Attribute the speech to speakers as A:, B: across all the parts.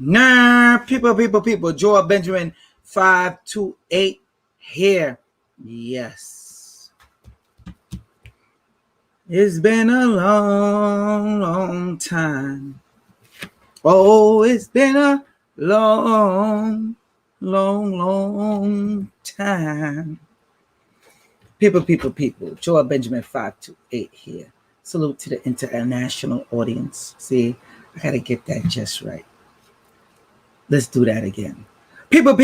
A: Nah, people. Joel Benjamin 528 here. Yes. It's been a long time. Oh, it's been a long time. People. Joel Benjamin 528 here. Salute to the international audience. See, I gotta get that just right. Let's do that again. People.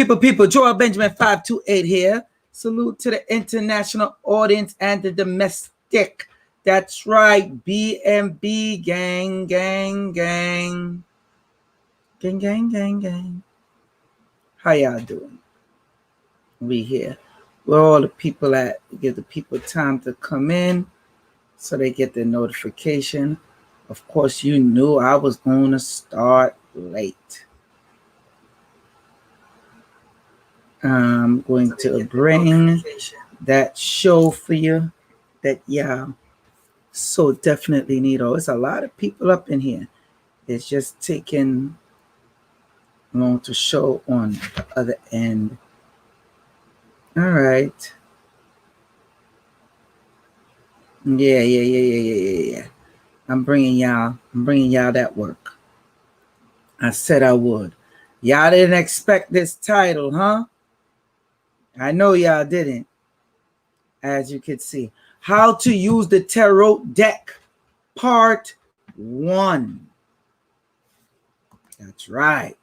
A: Joel Benjamin 528 here. Salute to the international audience and the domestic. That's right. BMB gang. Gang. How y'all doing? We here. Where all the people at? We give the people time to come in so they get the notification. Of course, you knew I was going to start late. I'm going to bring that show for you that y'all so definitely need. Oh, it's a lot of people up in here. It's just taking long to show on the other end. All right. Yeah. I'm bringing y'all that work. I said I would. Y'all didn't expect this title, huh? I know y'all didn't. As you can see, how to use the tarot deck, part 1. That's right.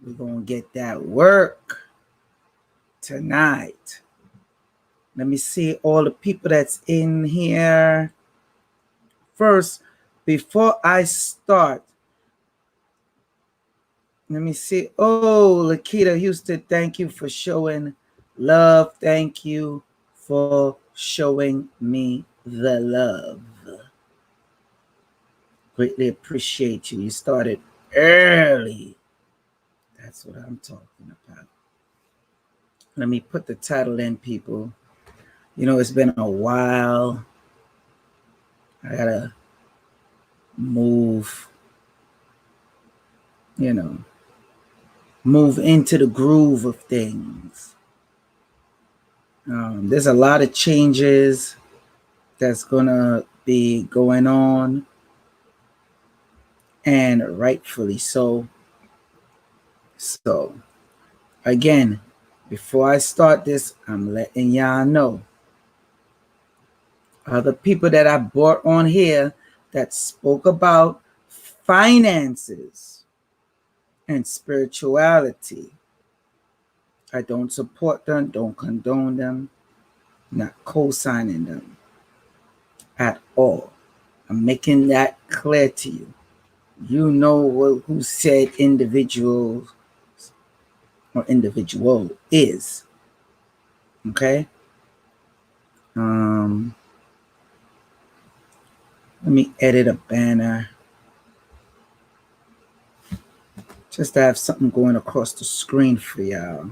A: We're going to get that work tonight. Let me see all the people that's in here. First, before I start, let me see. Oh, Lakita Houston, thank you for showing love. Thank you for showing me the love. Greatly appreciate you. You started early. That's what I'm talking about. Let me put the title in, people. You know, it's been a while. I gotta move, move into the groove of things. There's a lot of changes that's gonna be going on, and rightfully so. So, again, before I start this, I'm letting y'all know. Other people that I brought on here that spoke about finances and spirituality. I don't support them, don't condone them, not co-signing them at all. I'm making that clear to you. You know who said individual or individual is. Okay? Let me edit a banner. Just to have something going across the screen for y'all.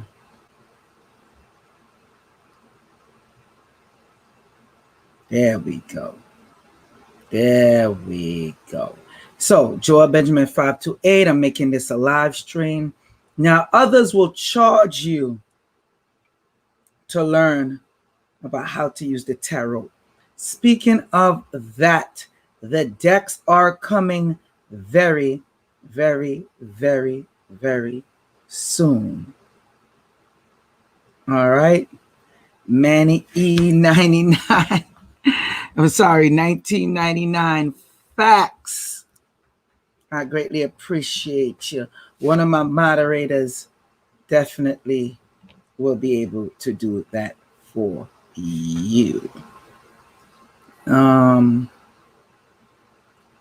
A: There we go. So, Joel Benjamin 528, I'm making this a live stream. Now, others will charge you to learn about how to use the tarot. Speaking of that, the decks are coming very soon. All right. Manny E99. I'm sorry, 1999 facts. I greatly appreciate you. One of my moderators definitely will be able to do that for you.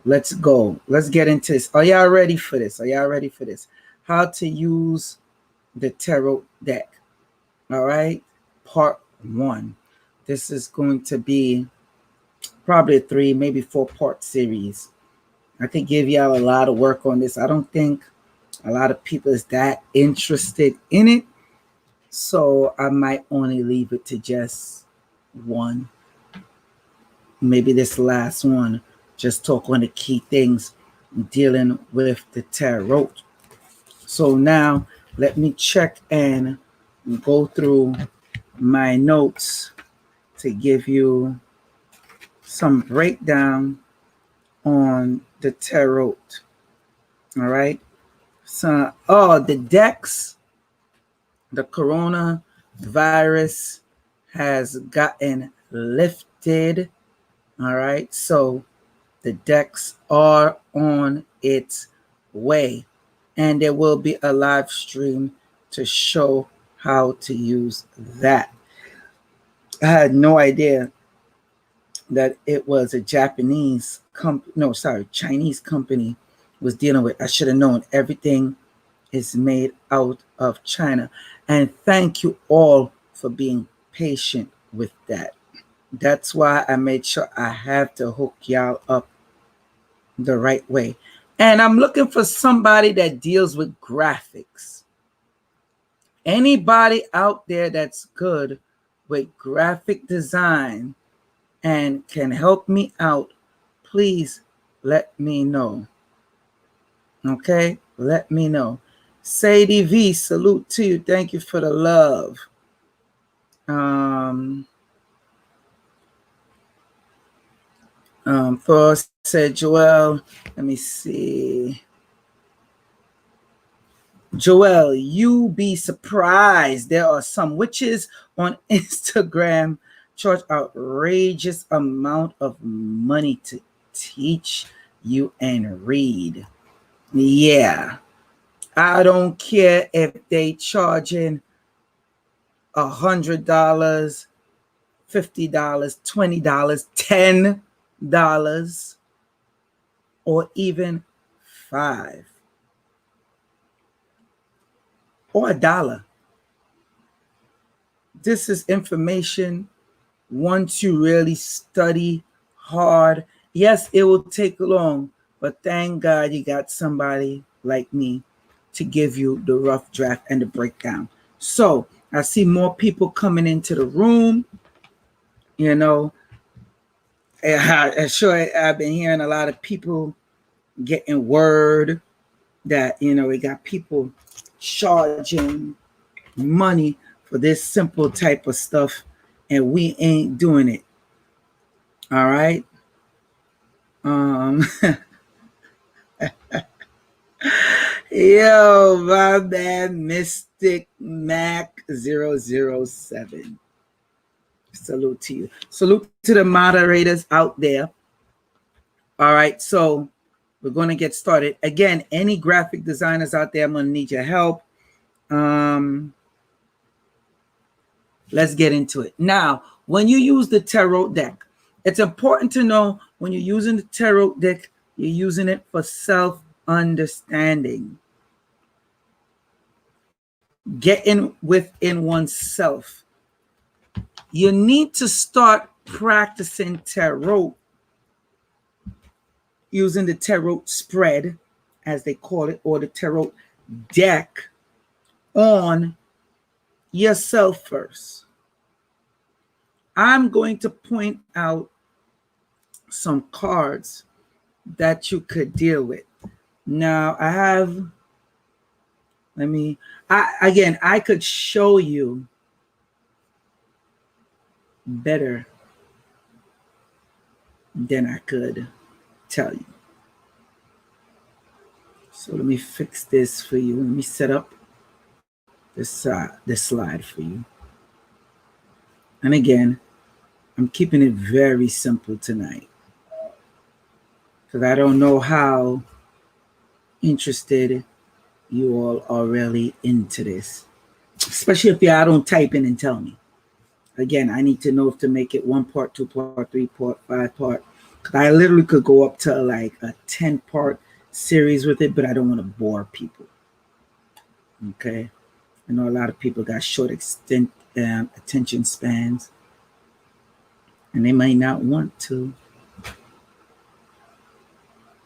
A: Let's go. Let's get into this. Are y'all ready for this? How to use the tarot deck. All right. Part 1. This is going to be probably a 3, maybe 4-part series. I could give y'all a lot of work on this. I don't think a lot of people is that interested in it. So I might only leave it to just 1. Maybe this last one, just talk on the key things. dealing with the tarot. So now let me check and go through my notes to give you some breakdown on the tarot. All right. So, the decks, the coronavirus has gotten lifted. All right. So the decks are on its way, and there will be a live stream to show how to use that. I had no idea that it was a Chinese company was dealing with. I should have known everything is made out of China. And thank you all for being patient with that. That's why I made sure I have to hook y'all up the right way. And I'm looking for somebody that deals with graphics. Anybody out there that's good with graphic design and can help me out, please let me know. Okay? Let me know. Sadie V, salute to you. Thank you for the love. First said Joel, let me see. Joel, you be surprised. There are some witches on Instagram charge outrageous amount of money to teach you and read. Yeah. I don't care if they charging $100, $50, $20, $10, or even $5 or $1. This is information once you really study hard. Yes, it will take long, but thank God you got somebody like me to give you the rough draft and the breakdown. So I see more people coming into the room. You know, I'm sure I've been hearing a lot of people getting word that, we got people charging money for this simple type of stuff, and we ain't doing it. All right. Yo, my man, Mystic Mac 007. Salute to you. Salute to the moderators out there. All right, so we're going to get started. Again, any graphic designers out there, I'm going to need your help. Let's get into it. Now, when you use the tarot deck, it's important to know when you're using the tarot deck, you're using it for self-understanding. Getting within oneself. You need to start practicing tarot using the tarot spread, as they call it, or the tarot deck on yourself first. I'm going to point out some cards that you could deal with. Now, I could show you better than I could tell you. So let me fix this for you. Let me set up this slide for you. And again, I'm keeping it very simple tonight because I don't know how interested you all are really into this, especially if y'all don't type in and tell me. Again, I need to know if to make it 1 part, 2 part, 3 part, 5 part. I literally could go up to like a 10-part series with it, but I don't want to bore people. Okay, I know a lot of people got short attention spans, and they might not want to,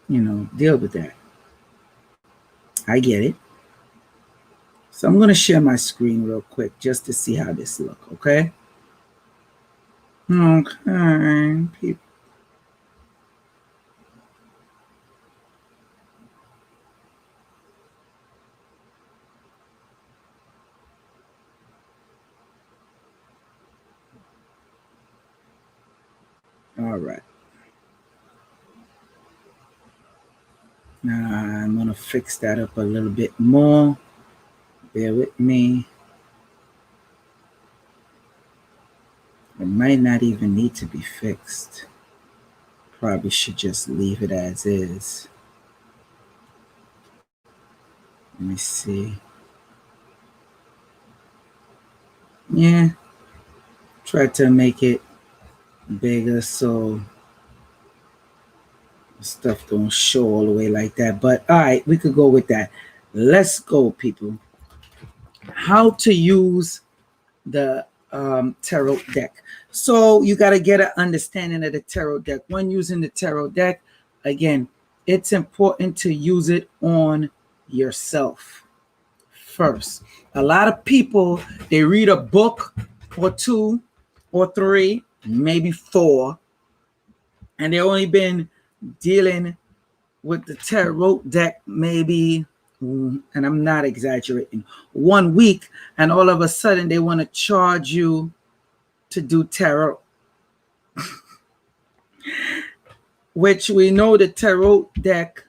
A: deal with that. I get it. So I'm going to share my screen real quick just to see how this looks, okay? Okay, people. All right. Now I'm going to fix that up a little bit more. Bear with me. It might not even need to be fixed. Probably should just leave it as is. Let me see. Yeah. Try to make it bigger so stuff don't show all the way like that. But all right, we could go with that. Let's go, people. How to use the tarot deck. So you got to get an understanding of the tarot deck. When using the tarot deck, again, it's important to use it on yourself first. A lot of people, they read a book or two or three, maybe four, and they only been dealing with the tarot deck maybe, and I'm not exaggerating, 1 week, and all of a sudden they want to charge you to do tarot. Which we know the tarot deck,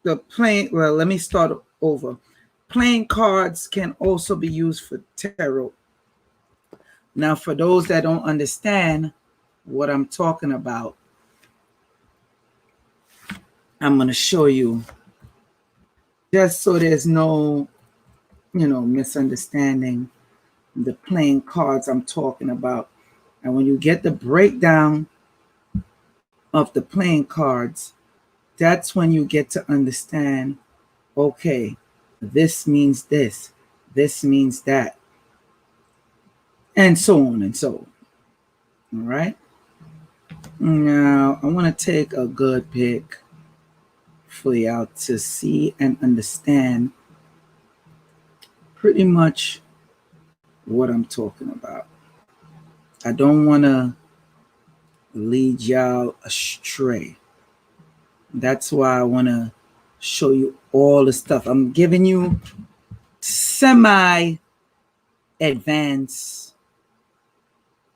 A: the playing, well, let me start over. Playing cards can also be used for tarot. Now, for those that don't understand what I'm talking about, I'm going to show you just so there's no, misunderstanding the playing cards I'm talking about. And when you get the breakdown of the playing cards, that's when you get to understand, okay, this means this means that, and so on and so on. All right. Now, I want to take a good pick for y'all to see and understand pretty much what I'm talking about. I don't want to lead y'all astray. That's why I want to show you all the stuff. I'm giving you semi-advanced,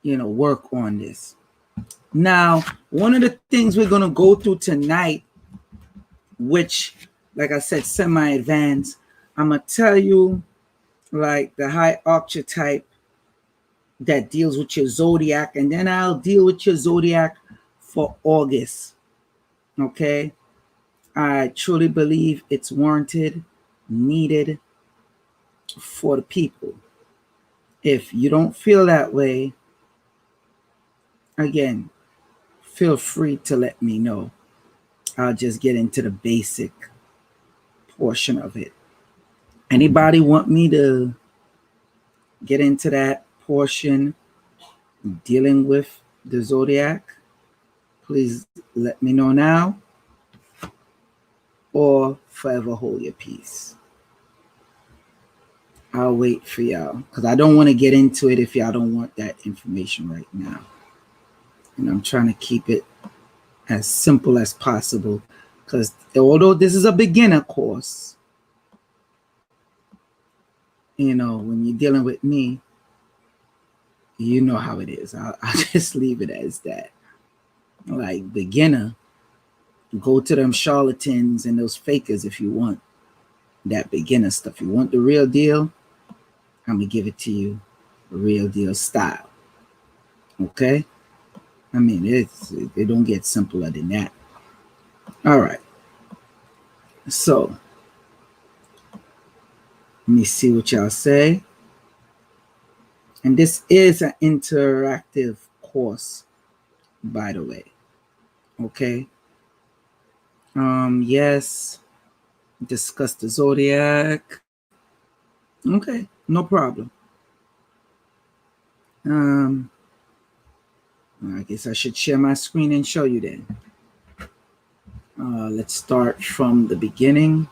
A: work on this. Now, one of the things we're going to go through tonight, which, like I said, semi-advanced, I'm going to tell you, like, the high archetype that deals with your zodiac, and then I'll deal with your zodiac for August. Okay? I truly believe it's warranted, needed for the people. If you don't feel that way, again, feel free to let me know. I'll just get into the basic portion of it. Anybody want me to get into that portion dealing with the zodiac? Please let me know now, or forever hold your peace. I'll wait for y'all because I don't want to get into it if y'all don't want that information right now. And I'm trying to keep it as simple as possible because although this is a beginner course, when you're dealing with me, you know how it is. I'll just leave it as that. Like, beginner, go to them charlatans and those fakers if you want that beginner stuff. You want the real deal, I'm going to give it to you real deal style. Okay? I mean, it don't get simpler than that. All right. So, let me see what y'all say. And this is an interactive course, by the way. Okay. Yes. Discuss the zodiac. Okay, no problem. I guess I should share my screen and show you then. Let's start from the beginning.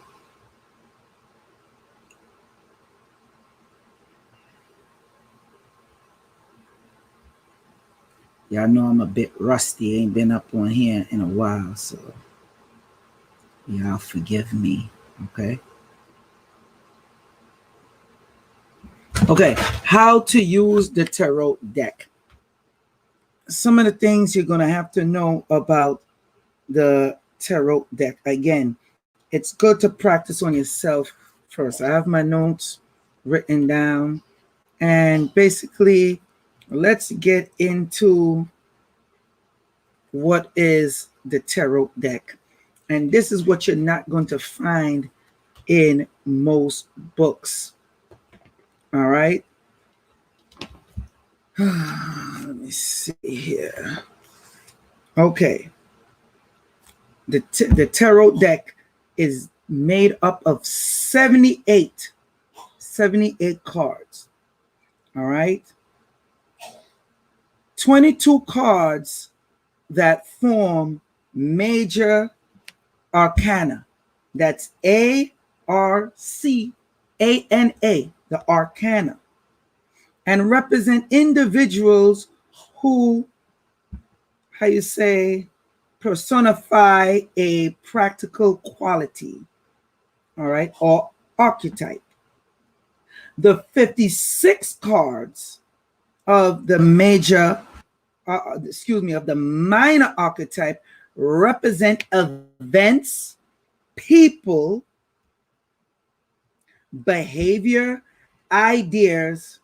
A: Y'all know I'm a bit rusty. Ain't been up on here in a while, so y'all forgive me, okay? Okay, how to use the tarot deck. some of the things you're going to have to know about the tarot deck. Again, it's good to practice on yourself first. I have my notes written down, and basically let's get into what is the tarot deck. And this is what you're not going to find in most books. All right. Let me see here. Okay. The tarot deck is made up of 78 cards. All right. 22 cards that form major arcana. That's ARCANA, the arcana, and represent individuals who, how you say, personify a practical quality, all right, or archetype. The 56 cards of the major, of the minor archetype represent events, people, behavior, ideas,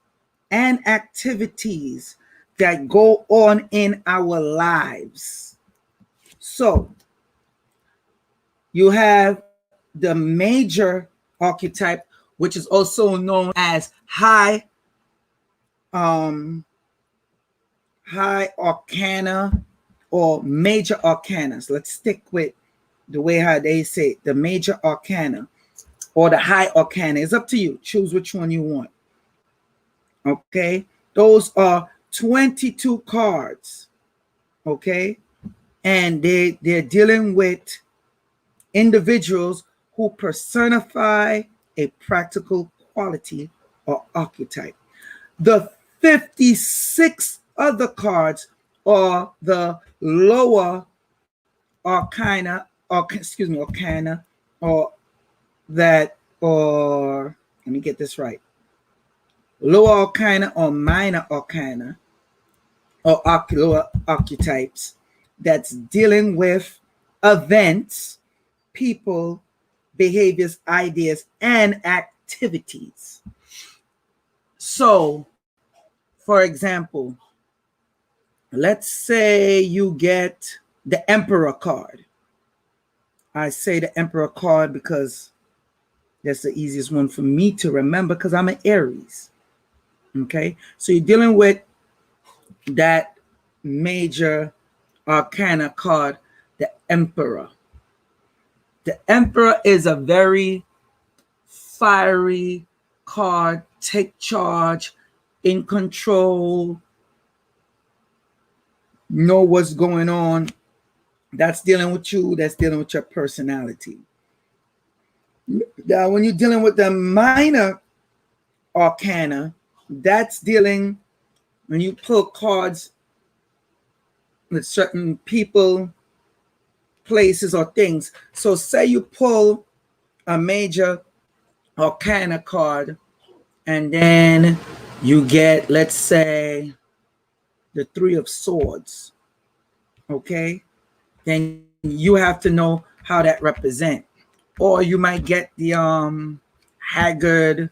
A: and activities that go on in our lives. So you have the major archetype, which is also known as high arcana or major arcana. So let's stick with the way how they say it, the major arcana or the high arcana. It's up to you. Choose which one you want. Okay, those are 22 cards. Okay, and they're dealing with individuals who personify a practical quality or archetype. The 56 other cards are the lower arcana, arcana, or that, or let me get this right. Lower arcana or minor arcana or lower archetypes that's dealing with events, people, behaviors, ideas, and activities. So, for example, let's say you get the Emperor card. I say the Emperor card because that's the easiest one for me to remember because I'm an Aries. Okay, so you're dealing with that major arcana card, the Emperor. The Emperor is a very fiery card, take charge, in control, know what's going on. That's dealing with you, that's dealing with your personality. Now, when you're dealing with the minor arcana, that's dealing when you pull cards with certain people, places, or things. So say you pull a major arcana card and then you get, let's say, the Three of Swords. Okay, then you have to know how that represents. Or you might get the Haggard,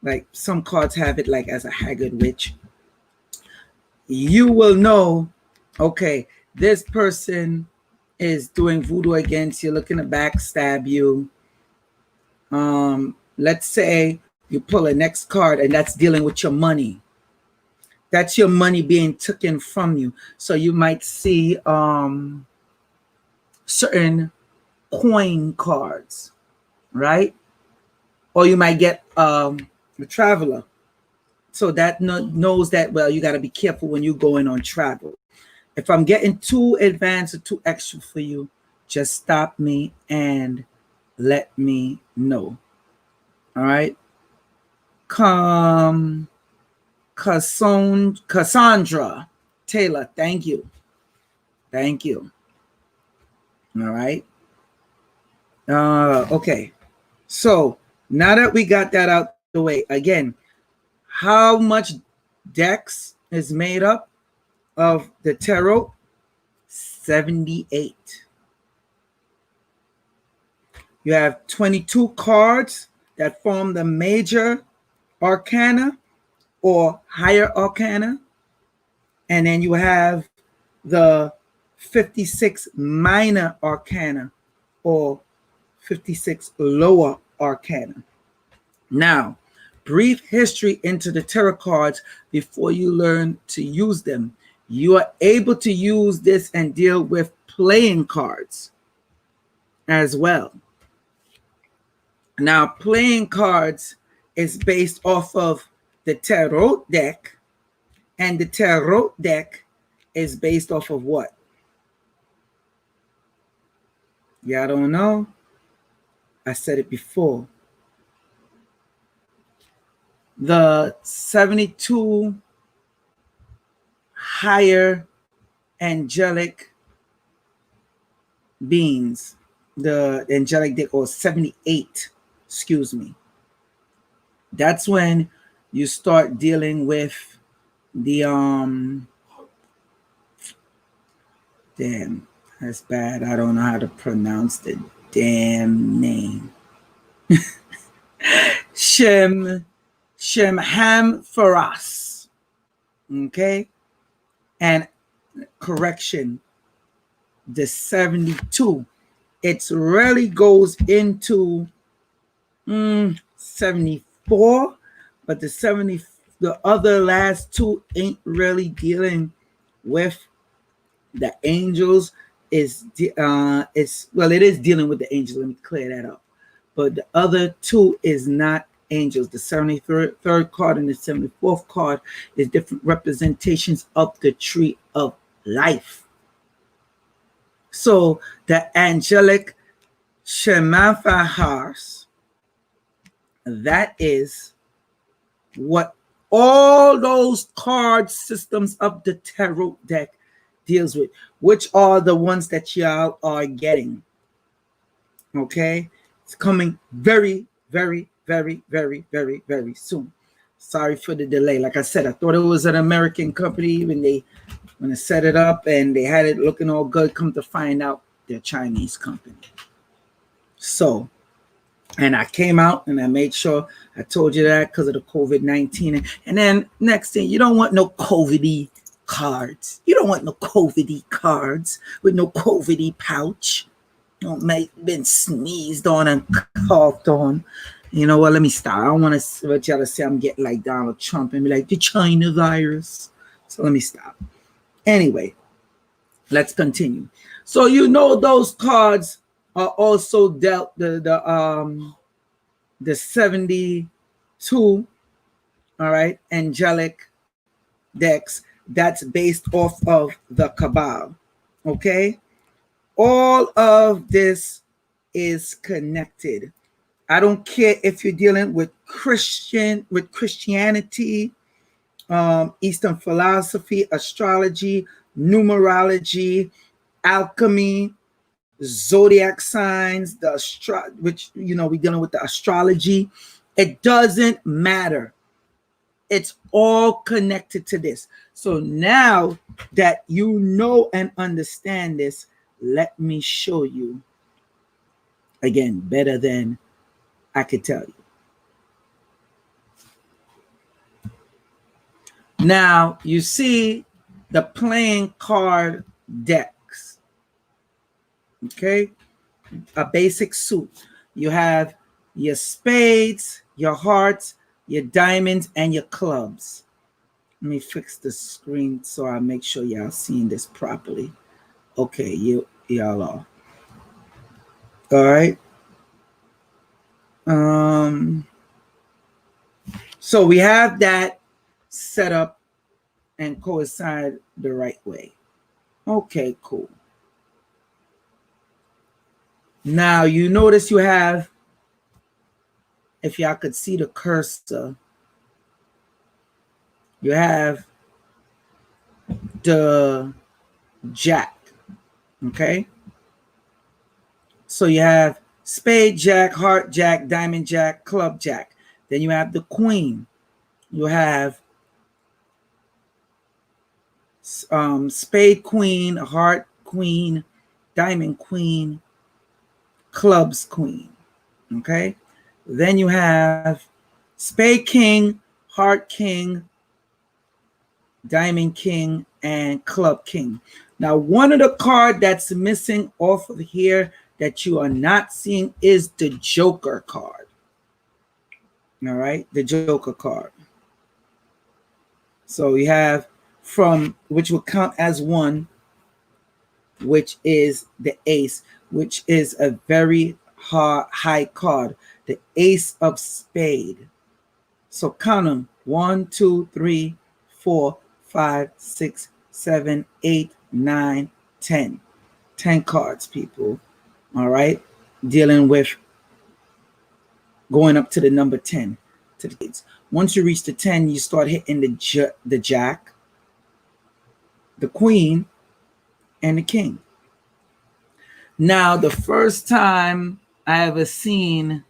A: like some cards have it like as a Haggard witch. You will know, okay, this person is doing voodoo against you, looking to backstab you. Let's say you pull a next card and that's dealing with your money. That's your money being taken from you. So you might see certain coin cards, right? Or you might get the Traveler. So that knows that, well, you got to be careful when you're going on travel. If I'm getting too advanced or too extra for you, just stop me and let me know. All right. Cassandra Taylor, thank you. Thank you. All right. Okay. So now that we got that out the way, again, how much decks is made up of the tarot? 78. You have 22 cards that form the major arcana or higher arcana. And then you have the 56 minor arcana or 56 lower arcana. Now, brief history into the tarot cards before you learn to use them. You are able to use this and deal with playing cards as well. Now, playing cards is based off of the tarot deck, and the tarot deck is based off of what? Y'all don't know? I said it before. The 72 higher angelic beings, the angelic deck, or 78, excuse me. That's when you start dealing with the damn, that's bad. I don't know how to pronounce the damn name. Shemhamphoras. Okay? And correction, the 72. It really goes into 74, but the other last two ain't really dealing with the angels. It is dealing with the angels. Let me clear that up. But the other two is not angels. The 73rd card and the 74th card is different representations of the tree of life. So the angelic Shemhamphoras, that is what all those card systems of the tarot deck deals with, which are the ones that y'all are getting. Okay? It's coming very, very, very, very, very, very soon. Sorry for the delay. Like I said, I thought it was an American company when they set it up and they had it looking all good. Come to find out, they're a Chinese company. So, and I came out and I made sure I told you that because of the COVID-19. And then next thing, you don't want no COVID-y cards. You don't want no COVID-y cards with no COVID-y pouch. Don't make been sneezed on and coughed on. You know what? Let me stop. I don't want to let y'all say I'm getting like Donald Trump and be like the China virus. So let me stop. Anyway, let's continue. So you know those cards are also dealt the 72, all right, angelic decks. That's based off of the Cabal. Okay, all of this is connected. I don't care if you're dealing with Christianity, Eastern philosophy, astrology, numerology, alchemy, zodiac signs, which we're dealing with the astrology. It doesn't matter. It's all connected to this. So now that you know and understand this, let me show you again better than I could tell you. Now you see the playing card decks. Okay, a basic suit. You have your spades, your hearts, your diamonds, and your clubs. Let me fix the screen so I make sure y'all seeing this properly. Okay, y'all are. All right. So we have that set up and coincide the right way. Okay, cool. Now you notice you have, if y'all could see the cursor, you have the jack. Okay. So you have spade jack, heart jack, diamond jack, club jack. Then you have the queen. You have spade queen, heart queen, diamond queen, clubs queen. Okay. Then you have spade king, heart king, diamond king, and club king. Now, one of the card that's missing off of here that you are not seeing is the Joker card. All right, the Joker card. So you have from which will count as one, which is the ace, which is a very high card, the ace of spade. So count them: 1, 2, 3, 4, 5, 6, 7, 8, 9, 10. 10 cards, people. All right, dealing with going up to the number 10 to the kids. Once you reach the 10, you start hitting the jack, the queen, and the king. Now, the first time I ever seen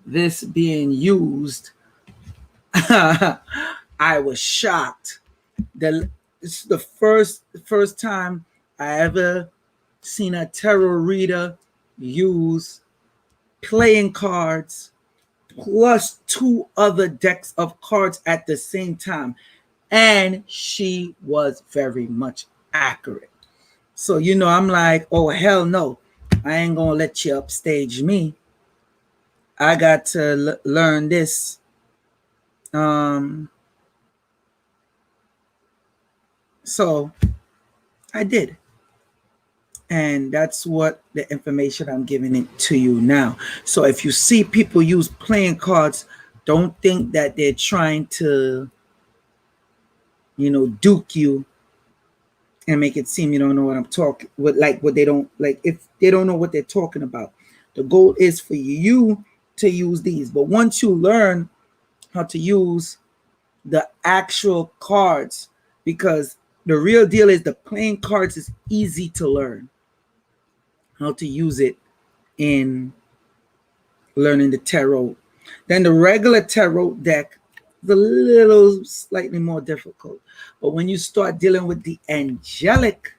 A: this being used, I was shocked. This is the first time I ever seen a tarot reader use playing cards plus 2 other decks of cards at the same time, and she was very much accurate. So I'm like, oh hell no, I ain't gonna let you upstage me. I got to learn this. So I did. And that's what the information I'm giving it to you now. So if you see people use playing cards, don't think that they're trying to, duke you and make it seem you don't know what I'm talking with, like what they don't like, if they don't know what they're talking about. The goal is for you to use these. But once you learn how to use the actual cards, because the real deal is the playing cards is easy to learn how to use it in learning the tarot. Then the regular tarot deck is a little slightly more difficult. But when you start dealing with the angelic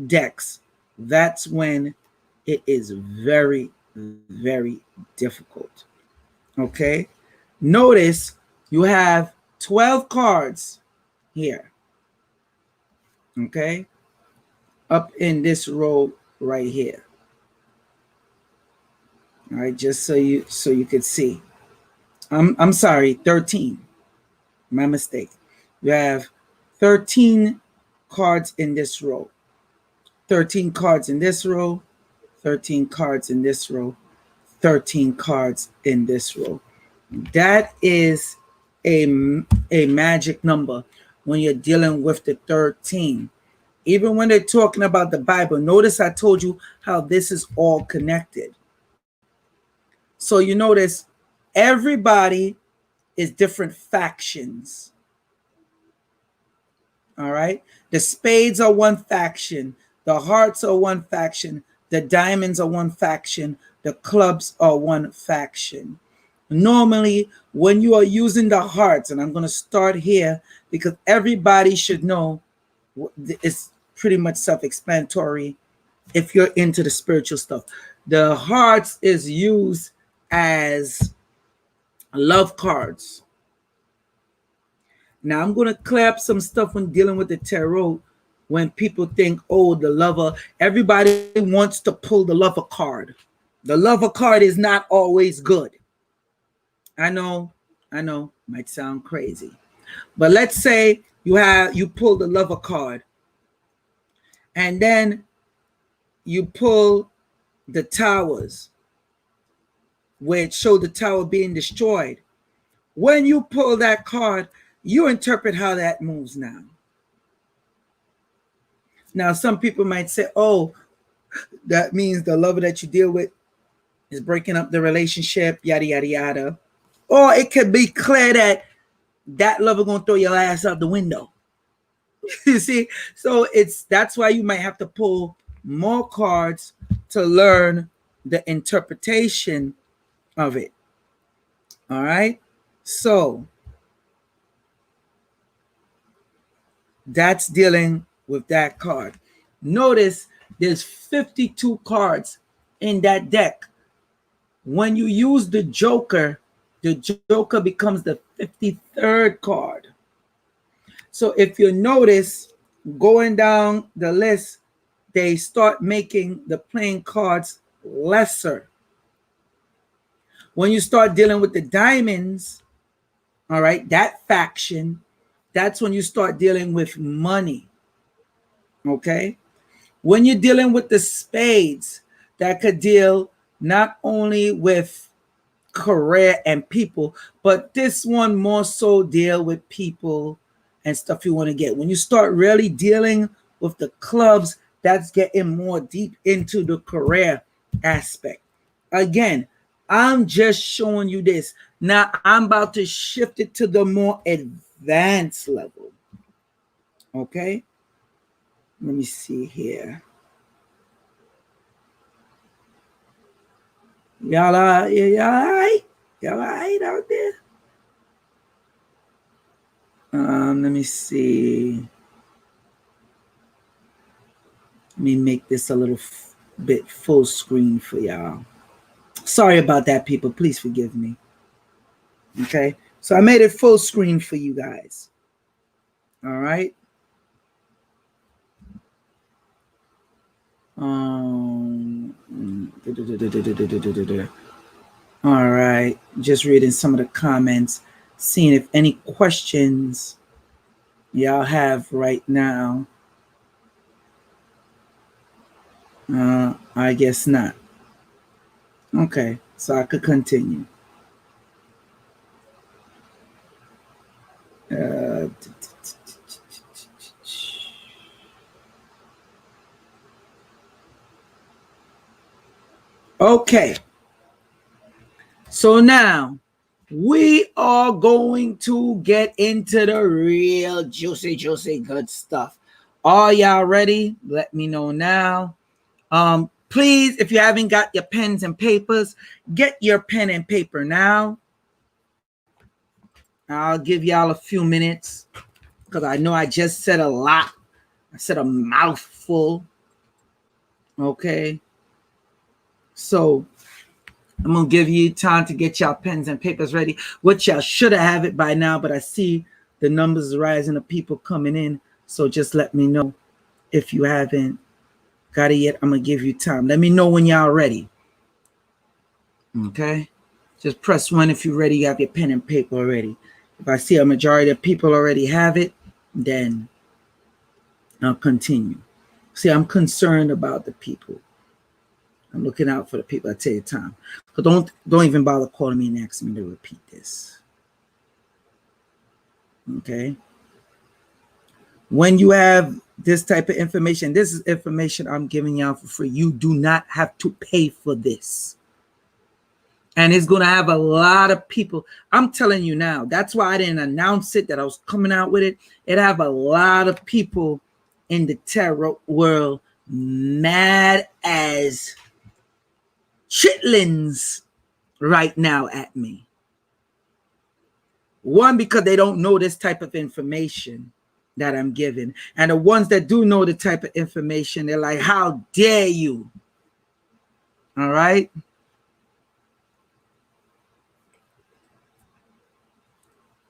A: decks, that's when it is very, very difficult. Okay? Notice you have 12 cards here. Okay? Up in this row right here. All right, just so you could see. I'm sorry, 13. My mistake. You have 13 cards in this row. 13 cards in this row. 13 cards in this row. 13 cards in this row. That is a magic number when you're dealing with the 13. Even when they're talking about the Bible, notice I told you how this is all connected. So you notice everybody is different factions. All right. The spades are one faction. The hearts are one faction. The diamonds are one faction. The clubs are one faction. Normally, when you are using the hearts, and I'm going to start here because everybody should know, it's pretty much self-explanatory if you're into the spiritual stuff. The hearts is used as love cards. Now I'm going to clear up some stuff when dealing with the tarot. When people think, oh, the lover, everybody wants to pull the lover card. The lover card is not always good. I know, might sound crazy. But let's say you pull the lover card and then you pull the towers, which show the tower being destroyed. When you pull that card, you interpret how that moves now. Now, some people might say, oh, that means the lover that you deal with is breaking up the relationship, yada, yada, yada. Or it could be clear that lover going to throw your ass out the window. You see? So that's why you might have to pull more cards to learn the interpretation of it. All right? So That's dealing with that card. Notice there's 52 cards in that deck. When you use the Joker becomes the 53rd card. So if you notice, going down the list, they start making the playing cards lesser. When you start dealing with the diamonds, all right, that faction, that's when you start dealing with money. Okay? When you're dealing with the spades, that could deal not only with career and people, but this one more so deal with people and stuff you want to get. When you start really dealing with the clubs, that's getting more deep into the career aspect. Again, I'm just showing you this. Now I'm about to shift it to the more advanced level. Okay? Let me see here. Y'all all right? Y'all all right out there? Let me see. Let me make this a little bit full screen for y'all. Sorry about that, people. Please forgive me. Okay? So I made it full screen for you guys. All right? All right. Just reading some of the comments, seeing if any questions y'all have right now. I guess not. Okay, so I could continue. Okay. So now we are going to get into the real juicy good stuff. Are y'all ready? Let me know now. Please, if you haven't got your pens and papers, get your pen and paper now. I'll give y'all a few minutes because I know I just said a lot. I said a mouthful. Okay. So I'm going to give you time to get y'all pens and papers ready, which y'all should have it by now, but I see the numbers rising of people coming in. So just let me know if you haven't got it yet. I'm going to give you time. Let me know when y'all ready. Okay. Just press 1 if you're ready. You have your pen and paper already. If I see a majority of people already have it, then I'll continue. See, I'm concerned about the people. I'm looking out for the people. I tell you time. So don't even bother calling me and asking me to repeat this. Okay. When you have this type of information, this is information I'm giving y'all for free. You do not have to pay for this. And it's going to have a lot of people. I'm telling you now, that's why I didn't announce it, that I was coming out with it. It have a lot of people in the tarot world mad as chitlins right now at me. One, because they don't know this type of information that I'm giving. And the ones that do know the type of information, they're like, how dare you? All right.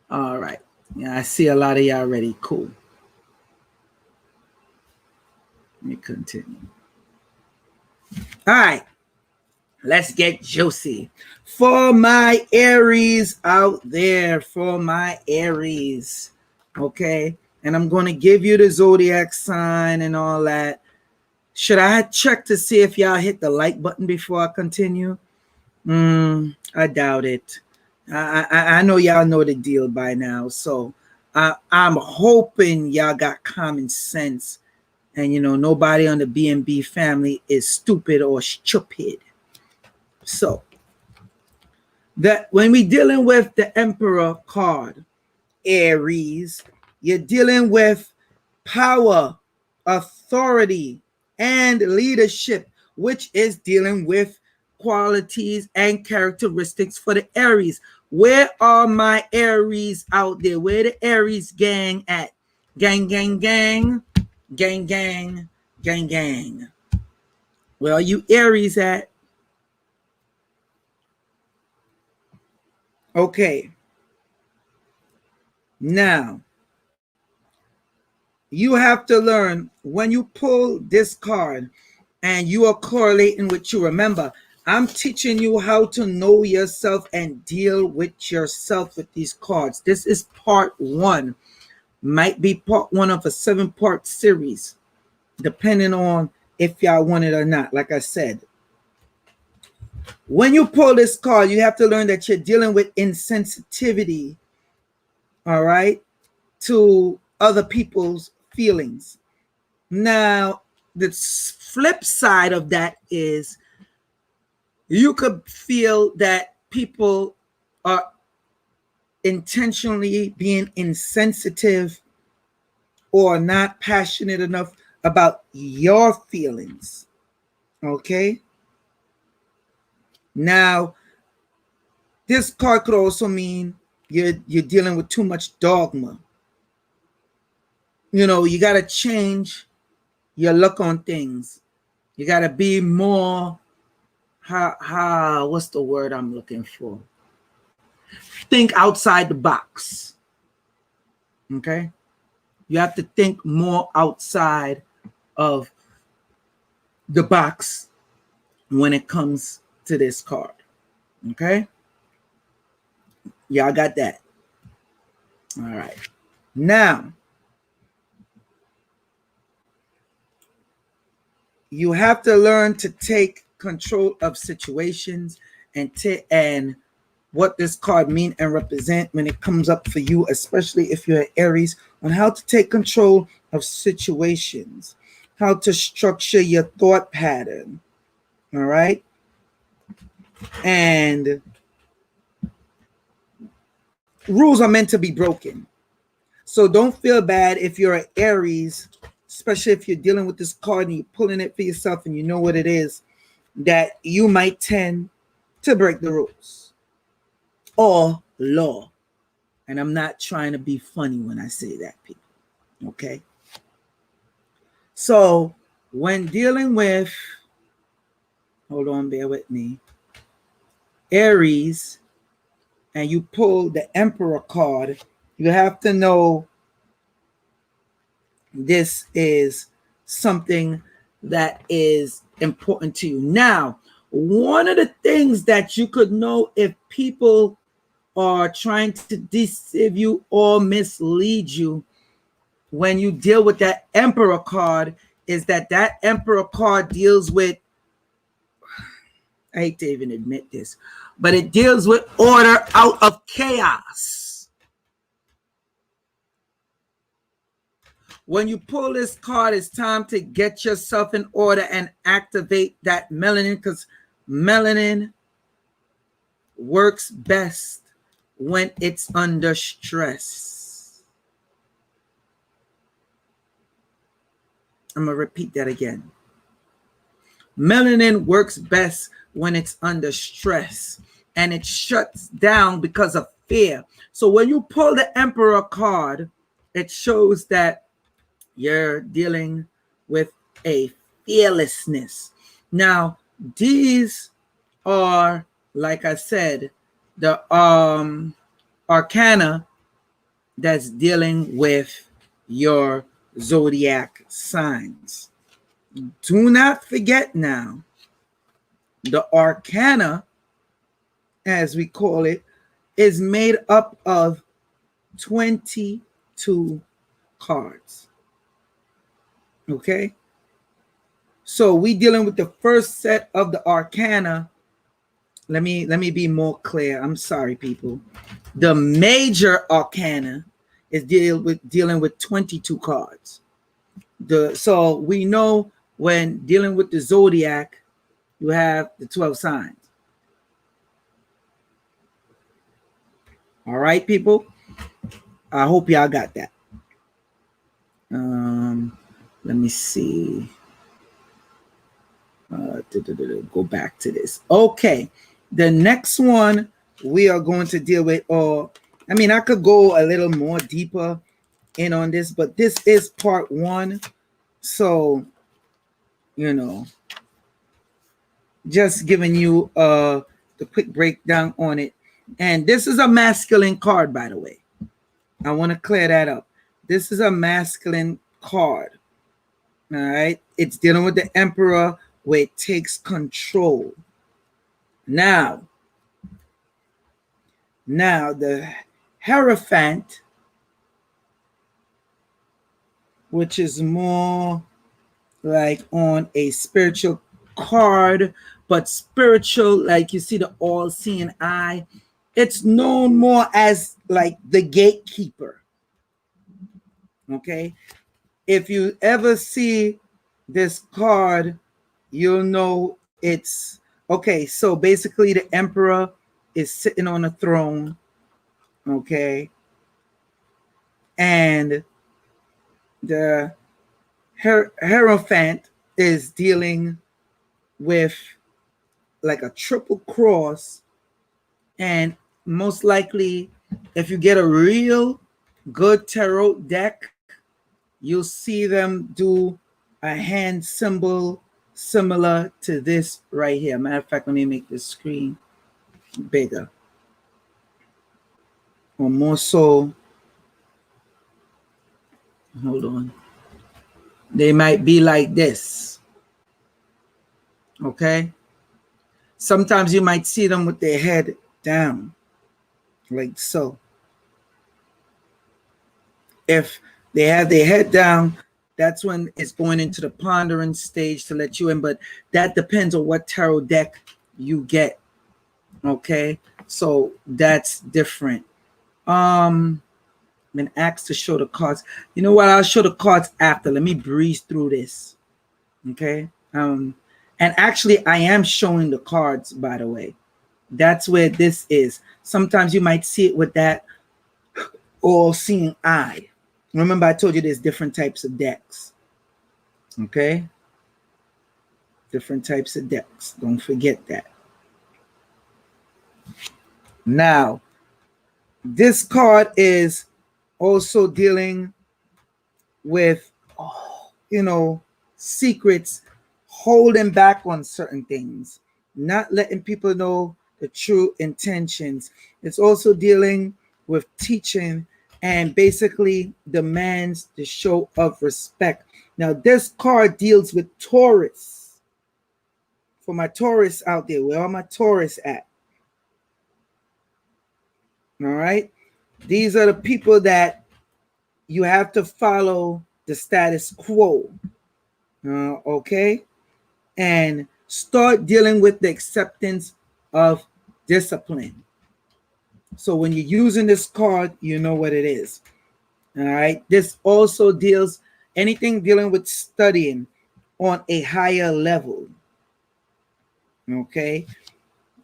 A: All right. Yeah, I see a lot of y'all already. Cool. Let me continue. All right. Let's get juicy. For my Aries out there, for my Aries. Okay. And I'm going to give you the zodiac sign and all that. Should I check to see if y'all hit the like button before I continue? I doubt it. I know y'all know the deal by now. So I'm hoping y'all got common sense. And, you know, nobody on the BNB family is stupid or stupid. So that when we're dealing with the Emperor card, Aries, you're dealing with power, authority, and leadership, which is dealing with qualities and characteristics for the Aries. Where are my Aries out there? Where the Aries gang at? Gang, gang, gang. Gang, gang, gang, gang. Where are you Aries at? Okay. Now, you have to learn when you pull this card and you are correlating with you. Remember, I'm teaching you how to know yourself and deal with yourself with these cards. This is part 1. Might be part 1 of a 7-part series, depending on if y'all want it or not. Like I said, when you pull this card, you have to learn that you're dealing with insensitivity, all right, to other people's feelings. Now, the flip side of that is you could feel that people are intentionally being insensitive or not passionate enough about your feelings. Okay? Now, this card could also mean you're dealing with too much dogma. You know, you got to change your look on things. You got to be more, what's the word I'm looking for? Think outside the box. Okay? You have to think more outside of the box when it comes to this card. Okay? Y'all got that? All right. Now, you have to learn to take control of situations and what this card mean and represent when it comes up for you, especially if you're Aries, on how to take control of situations, how to structure your thought pattern. All right. And rules are meant to be broken. So don't feel bad if you're an Aries, especially if you're dealing with this card and you're pulling it for yourself and you know what it is, that you might tend to break the rules or law. And I'm not trying to be funny when I say that, people. Okay? So when dealing with, hold on, bear with me, Aries, and you pull the Emperor card, you have to know this is something that is important to you. Now, one of the things that you could know if people are trying to deceive you or mislead you when you deal with that Emperor card is that Emperor card deals with, I hate to even admit this, but it deals with order out of chaos. When you pull this card, it's time to get yourself in order and activate that melanin, because melanin works best when it's under stress. I'm going to repeat that again. Melanin works best when it's under stress, and it shuts down because of fear. So when you pull the Emperor card, it shows that you're dealing with a fearlessness. Now, these are, like I said, the arcana that's dealing with your zodiac signs. Do not forget now, the arcana, as we call it, is made up of 22 cards. Okay? So we dealing with the first set of the arcana. Let me be more clear. I'm sorry, people. The major arcana is dealing with 22 cards. So we know when dealing with the zodiac, you have the 12 signs. All right, people. I hope y'all got that. Let me see. Go back to this. Okay. The next one we are going to deal with, or I mean, I could go a little more deeper in on this, but this is part one. So, you know, just giving you the quick breakdown on it. And this is a masculine card, by the way. I want to clear that up. This is a masculine card. All right. It's dealing with the Emperor where it takes control. Now the Hierophant, which is more like on a spiritual card, but spiritual, like you see the all-seeing eye. It's known more as like the gatekeeper. Okay. If you ever see this card, you'll know it's okay. So basically, the Emperor is sitting on a throne. Okay. And the Hierophant is dealing with like a triple cross, and most likely if you get a real good tarot deck, you'll see them do a hand symbol similar to this right here. Matter of fact, let me make the screen bigger or more so. Hold on. They might be like this. Okay. Sometimes you might see them with their head down, like so. If they have their head down, that's when it's going into the pondering stage to let you in. But that depends on what tarot deck you get. Okay. So that's different. Been asked to show the cards. You know what? I'll show the cards after. Let me breeze through this. Okay. And actually, I am showing the cards, by the way. That's where this is. Sometimes you might see it with that all-seeing eye. Remember, I told you there's different types of decks. Okay. Different types of decks. Don't forget that. Now, this card is also dealing with, secrets, holding back on certain things, not letting people know the true intentions. It's also dealing with teaching and basically demands the show of respect. Now, this card deals with Taurus. For my Taurus out there, where are my Taurus at? All right. These are the people that you have to follow the status quo. Okay. And start dealing with the acceptance of discipline. So when you're using this card, you know what it is. All right. This also deals anything dealing with studying on a higher level. Okay.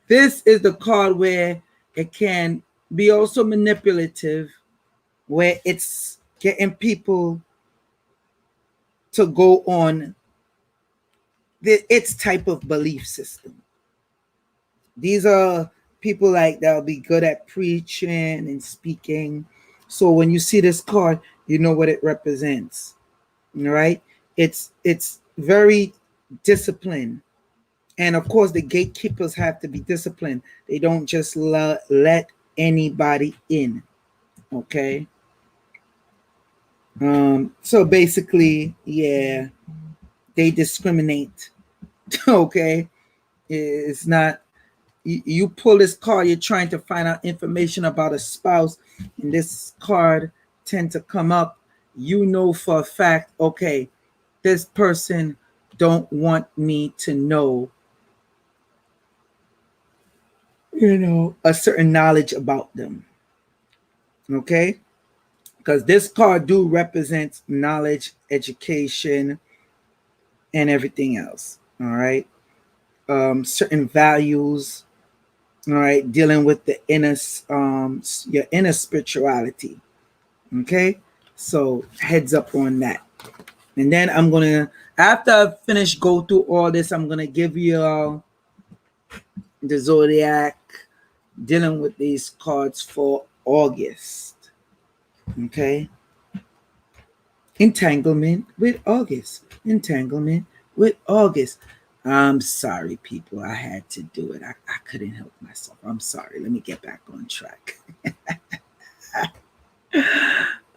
A: This is the card where it can be also manipulative, where it's getting people to go on its type of belief system. These are people like that'll be good at preaching and speaking. So when you see this card, you know what it represents. All right. It's very disciplined. And of course, the gatekeepers have to be disciplined. They don't just let anybody in. Okay. So basically, yeah, they discriminate. Okay. It's not, you pull this card, you're trying to find out information about a spouse, and this card tend to come up. You know for a fact, okay, this person don't want me to know, a certain knowledge about them. Okay. Because this card do represent knowledge, education, and everything else. All right. Certain values. All right. Dealing with the inner, your inner spirituality. Okay. So heads up on that. And then I'm going to, after I finish go through all this, I'm going to give you the zodiac dealing with these cards for August. Okay. Entanglement with August. Entanglement with August. I'm sorry, people. I had to do it. I couldn't help myself. I'm sorry. Let me get back on track.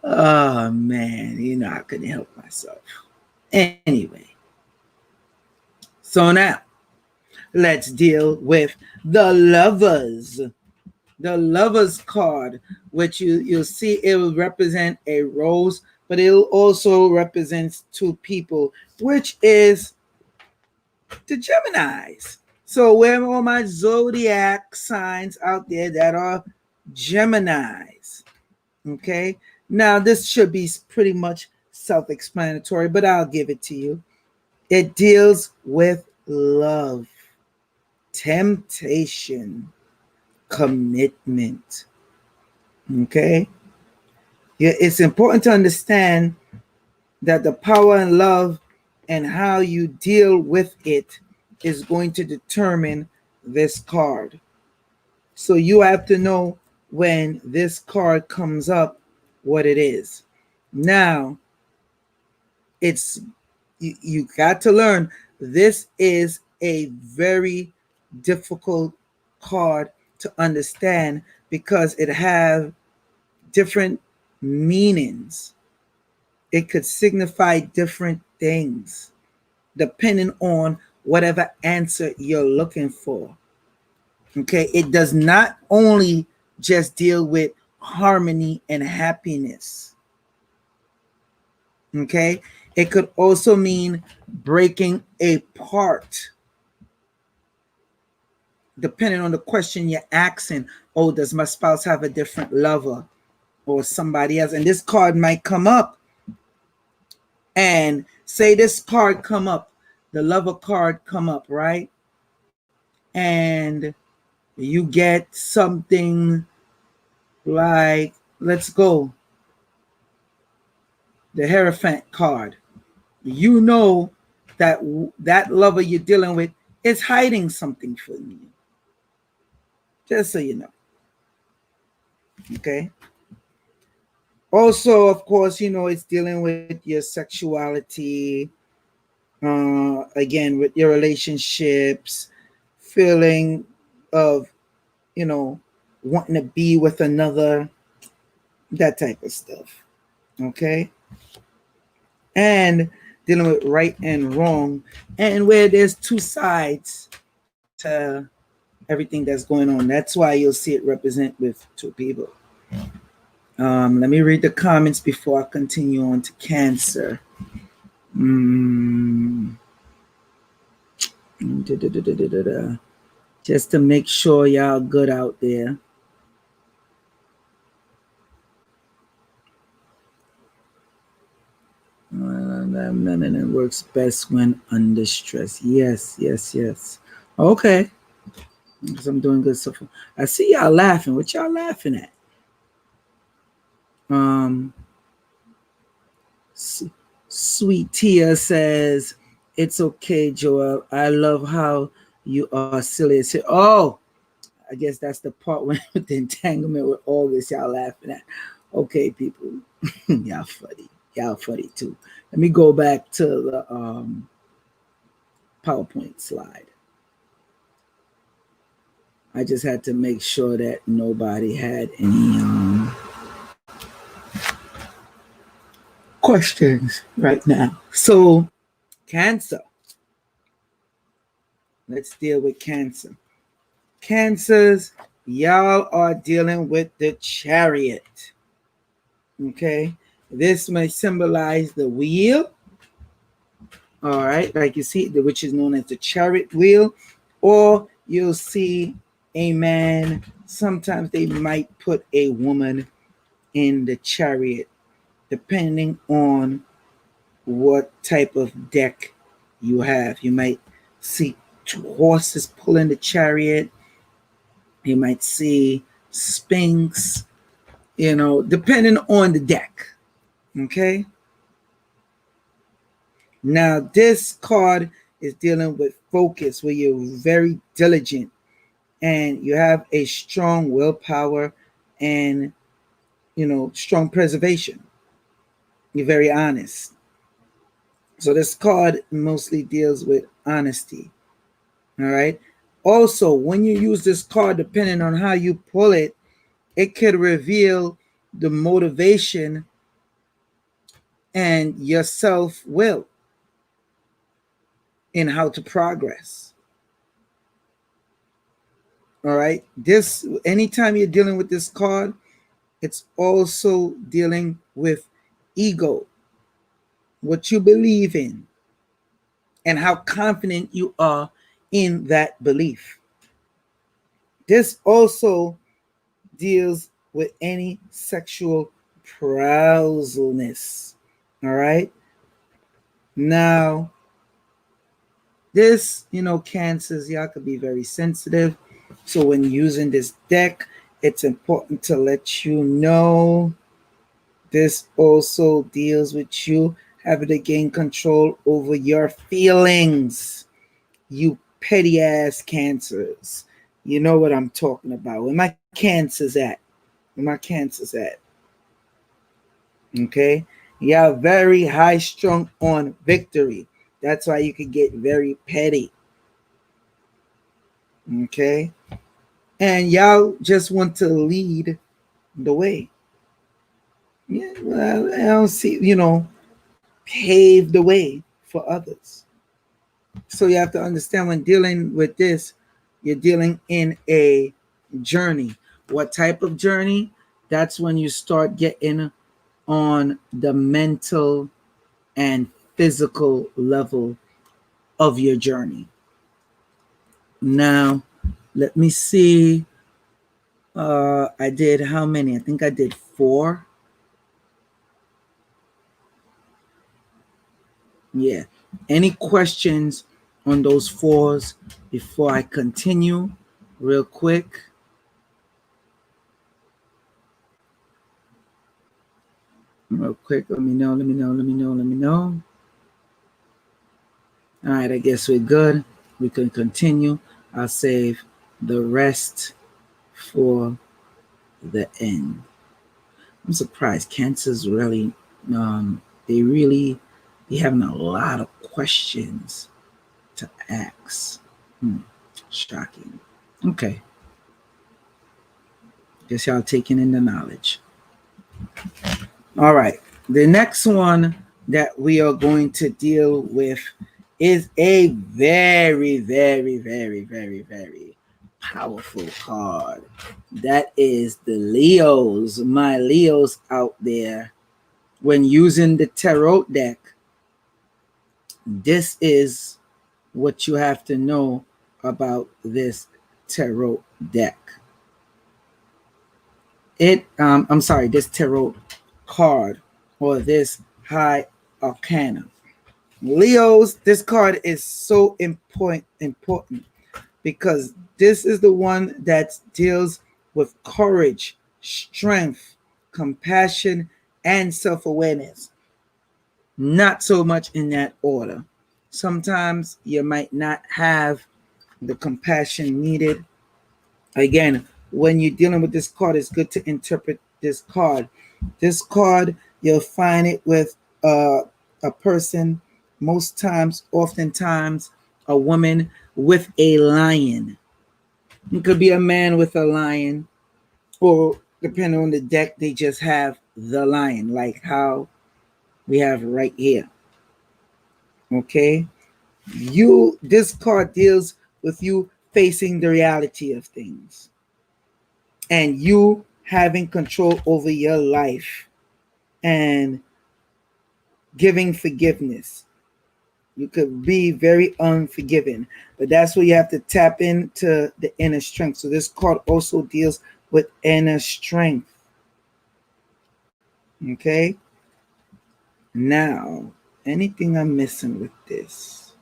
A: Oh, man. I couldn't help myself. Anyway. So now, let's deal with the Lovers. The Lovers card, which you'll see it will represent a rose, but it also represents two people, which is the Geminis. So where are all my zodiac signs out there that are Geminis? Okay. Now this should be pretty much self-explanatory, but I'll give it to you. It deals with love, temptation, commitment. Okay. Yeah, it's important to understand that the power and love and how you deal with it is going to determine this card. So you have to know when this card comes up what it is. Now, it's you got to learn this is a very difficult card to understand because it have different meanings. It could signify different things depending on whatever answer you're looking for. Okay, it does not only just deal with harmony and happiness. Okay, it could also mean breaking apart. Depending on the question you're asking, oh, does my spouse have a different lover or somebody else? And this card might come up. And say this card come up, the lover card come up, right? And you get something like, let's go, the Hierophant card. You know that that lover you're dealing with is hiding something from you. Just so you know. Okay. Also, of course, it's dealing with your sexuality, again, with your relationships, feeling of, wanting to be with another, that type of stuff. Okay. And dealing with right and wrong, and where there's two sides to everything that's going on. That's why you'll see it represent with two people. Let me read the comments before I continue on to Cancer. Just to make sure y'all good out there. It works best when under stress. Yes. Okay. Because I'm doing good so far. I see y'all laughing. What y'all laughing at? Sweet Tia says, it's okay, Joel. I love how you are silly. Oh, I guess that's the part with the entanglement with all this y'all laughing at. Okay, people. Y'all funny. Y'all funny too. Let me go back to the PowerPoint slide. I just had to make sure that nobody had any questions right now. So, Cancer. Let's deal with Cancer. Cancers, y'all are dealing with the Chariot. Okay. This may symbolize the wheel. All right. Like you see, which is known as the Chariot wheel. Or you'll see a man. Sometimes they might put a woman in the chariot, depending on what type of deck you have. You might see two horses pulling the chariot. You might see Sphinx, depending on the deck. Okay. Now, this card is dealing with focus, where you're very diligent and you have a strong willpower and, strong preservation. You're very honest. So this card mostly deals with honesty. All right. Also, when you use this card, depending on how you pull it, it could reveal the motivation and your self-will in how to progress. All right. This, anytime you're dealing with this card, it's also dealing with ego, what you believe in, and how confident you are in that belief. This also deals with any sexual arousalness. All right. Now, this, Cancers, y'all could be very sensitive. So when using this deck, it's important to let you know this also deals with you having to gain control over your feelings. You petty ass Cancers. You know what I'm talking about. Where my Cancers at? Where my Cancers at? Okay? Y'all very high strung on victory. That's why you could get very petty. Okay? And y'all just want to lead the way. Yeah, well, I don't see, pave the way for others. So you have to understand when dealing with this, you're dealing in a journey. What type of journey? That's when you start getting on the mental and physical level of your journey. Now, let me see. I did how many? I think I did 4. Yeah. Any questions on those 4s before I continue real quick? Real quick, let me know. All right, I guess we're good. We can continue. I'll save the rest for the end. I'm surprised. Cancers really, they having a lot of questions to ask. Shocking. Okay. Guess y'all taking in the knowledge. All right. The next one that we are going to deal with is a very, very, very, very, very powerful card. That is the Leos. My Leos out there. When using the tarot deck, this is what you have to know about this tarot deck. This tarot card or this high arcana. Leos, this card is so important because this is the one that deals with courage, strength, compassion, and self-awareness. Not so much in that order. Sometimes you might not have the compassion needed. Again, when you're dealing with this card, it's good to interpret this card. This card, you'll find it with a person, oftentimes, a woman with a lion. It could be a man with a lion, or depending on the deck, they just have the lion, like how we have right here. Okay? This card deals with you facing the reality of things and you having control over your life and giving forgiveness. You could be very unforgiving, but that's where you have to tap into the inner strength. So this card also deals with inner strength. Okay? Now, anything I'm missing with this?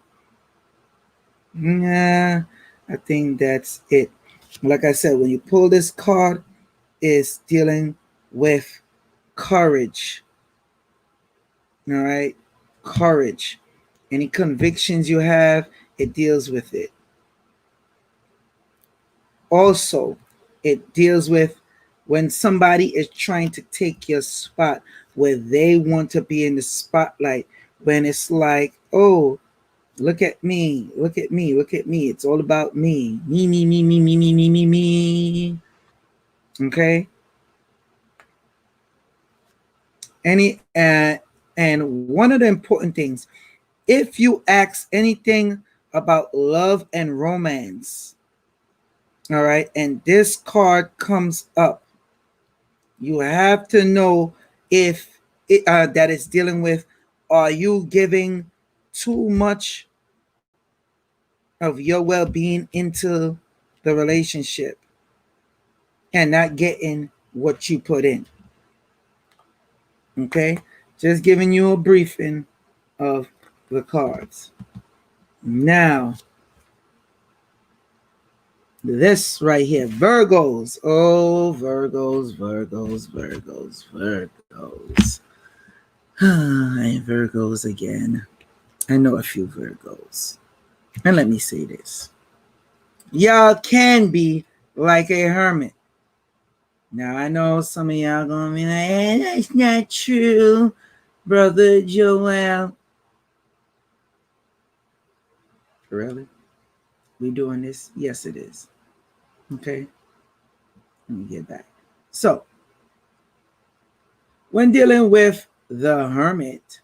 A: Nah, I think that's it. Like I said, when you pull this card, it's dealing with courage. All right? Courage. Any convictions you have, it deals with it. Also, it deals with when somebody is trying to take your spot, where they want to be in the spotlight, when it's like, oh, look at me, look at me, look at me. It's all about me. Me, me, me, me, me, me, me, me, me. Okay? And one of the important things, if you ask anything about love and romance, all right, and this card comes up, you have to know if that is dealing with, are you giving too much of your well-being into the relationship and not getting what you put in? Okay, just giving you a briefing of the cards. Now, this right here, Virgos. Oh, Virgos, Virgos, Virgos, Virgos. Virgos again. I know a few Virgos. And let me say this. Y'all can be like a hermit. Now, I know some of y'all gonna be like, hey, that's not true, Brother Joel. Really? We doing this? Yes, it is. Okay. Let me get back. So, when dealing with the Hermit,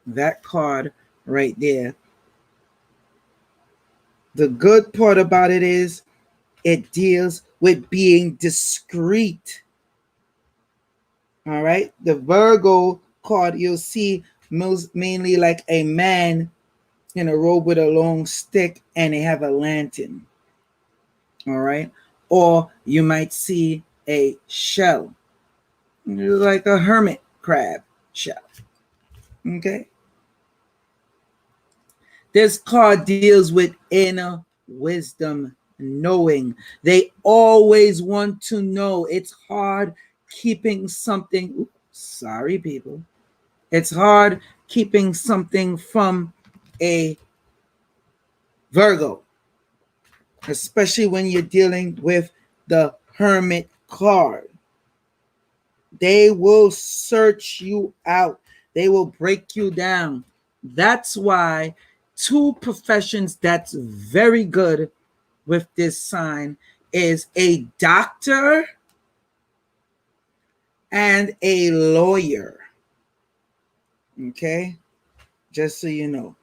A: that card right there, the good part about it is it deals with being discreet. All right. The Virgo card, you'll see most mainly like a man in a robe with a long stick and they have a lantern. All right. Or you might see a shell, like a hermit crab shell. Okay. This card deals with inner wisdom, knowing. They always want to know. It's hard keeping something. Oops, sorry, people. It's hard keeping something from a Virgo, especially when you're dealing with the Hermit card. They will search you out. They will break you down. That's why two professions that's very good with this sign is a doctor and a lawyer. Okay? Just so you know.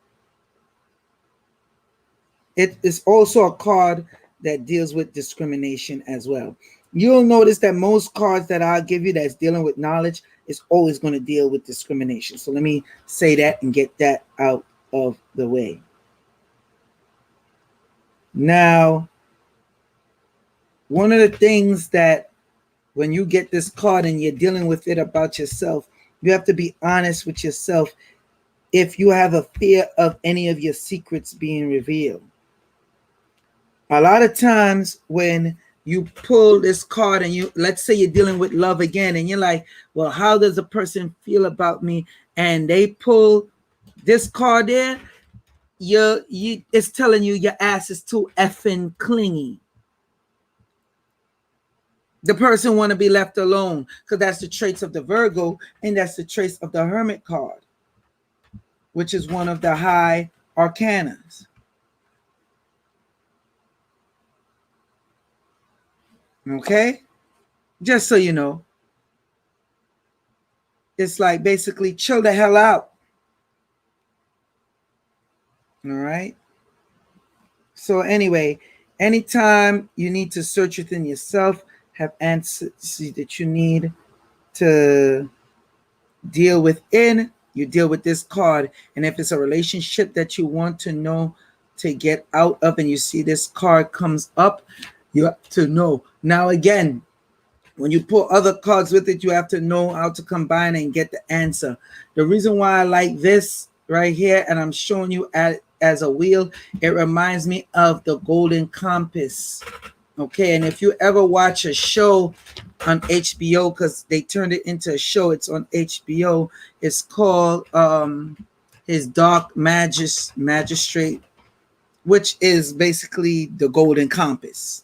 A: It is also a card that deals with discrimination as well. You'll notice that most cards that I'll give you that's dealing with knowledge is always going to deal with discrimination. So let me say that and get that out of the way. Now, one of the things that when you get this card and you're dealing with it about yourself, you have to be honest with yourself if you have a fear of any of your secrets being revealed. A lot of times when you pull this card and you, let's say you're dealing with love again and you're like, well, how does a person feel about me? And they pull this card there, it's telling you your ass is too effing clingy. The person want to be left alone because that's the traits of the Virgo and that's the traits of the Hermit card, which is one of the high arcanas. Okay? Just so you know. It's like basically chill the hell out. All right? So anyway, anytime you need to search within yourself, have answers that you need to deal within, you deal with this card. And if it's a relationship that you want to know to get out of and you see this card comes up, you have to know. Now again, when you pull other cards with it, you have to know how to combine and get the answer. The reason why I like this right here, and I'm showing you as a wheel, it reminds me of the Golden Compass. Okay, and if you ever watch a show on HBO, because they turned it into a show, it's on HBO. It's called His Dark Magistrate, which is basically the Golden Compass.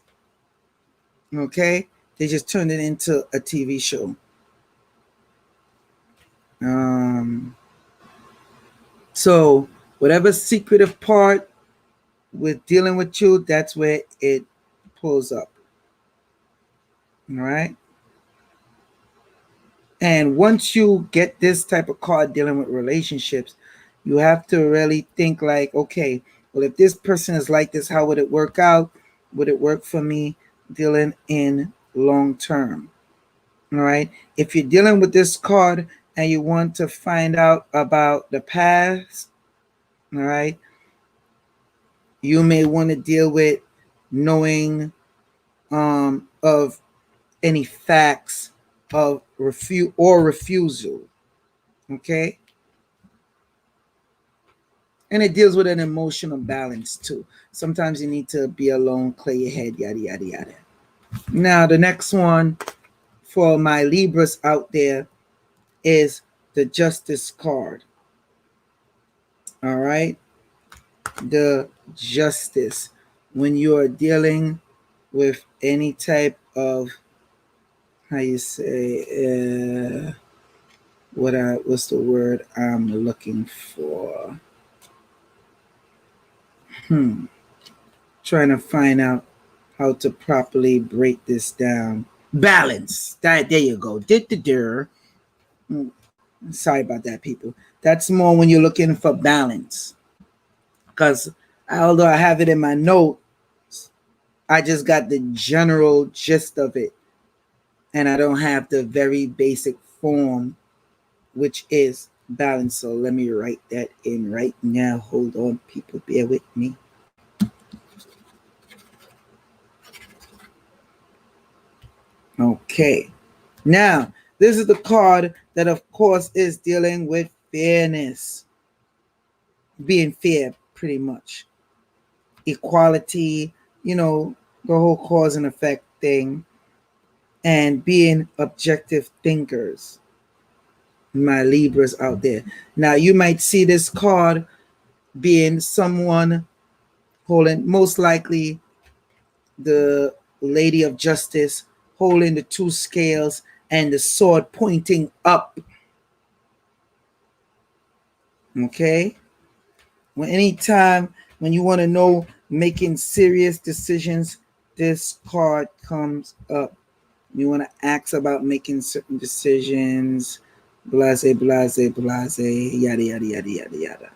A: Okay, they just turned it into a TV show. So whatever secretive part with dealing with you, that's where it pulls up. All right. And once you get this type of card dealing with relationships, you have to really think like, okay, well, if this person is like this, how would it work out? Would it work for me dealing in long term? All right. If you're dealing with this card and you want to find out about the past, all right, you may want to deal with knowing of any facts of refusal. Okay. And it deals with an emotional balance too. Sometimes you need to be alone, clear your head, yada, yada, yada. Now, the next one for my Libras out there is the Justice card. All right. The Justice. When you are dealing with any type of, how you say, what's the word I'm looking for? Trying to find out how to properly break this down. Balance. There you go. Sorry about that, people. That's more when you're looking for balance. Because although I have it in my note, I just got the general gist of it. And I don't have the very basic form, which is balance. So let me write that in right now. Hold on, people. Bear with me. Okay. Now, this is the card that, of course, is dealing with fairness. Being fair, pretty much. Equality, the whole cause and effect thing. And being objective thinkers. My Libras out there. Now, you might see this card being someone holding, most likely, the Lady of Justice holding the two scales and the sword pointing up. Okay? Anytime when you want to know making serious decisions, this card comes up. You want to ask about making certain decisions, blase, blase, blase, yada, yada, yada, yada, yada.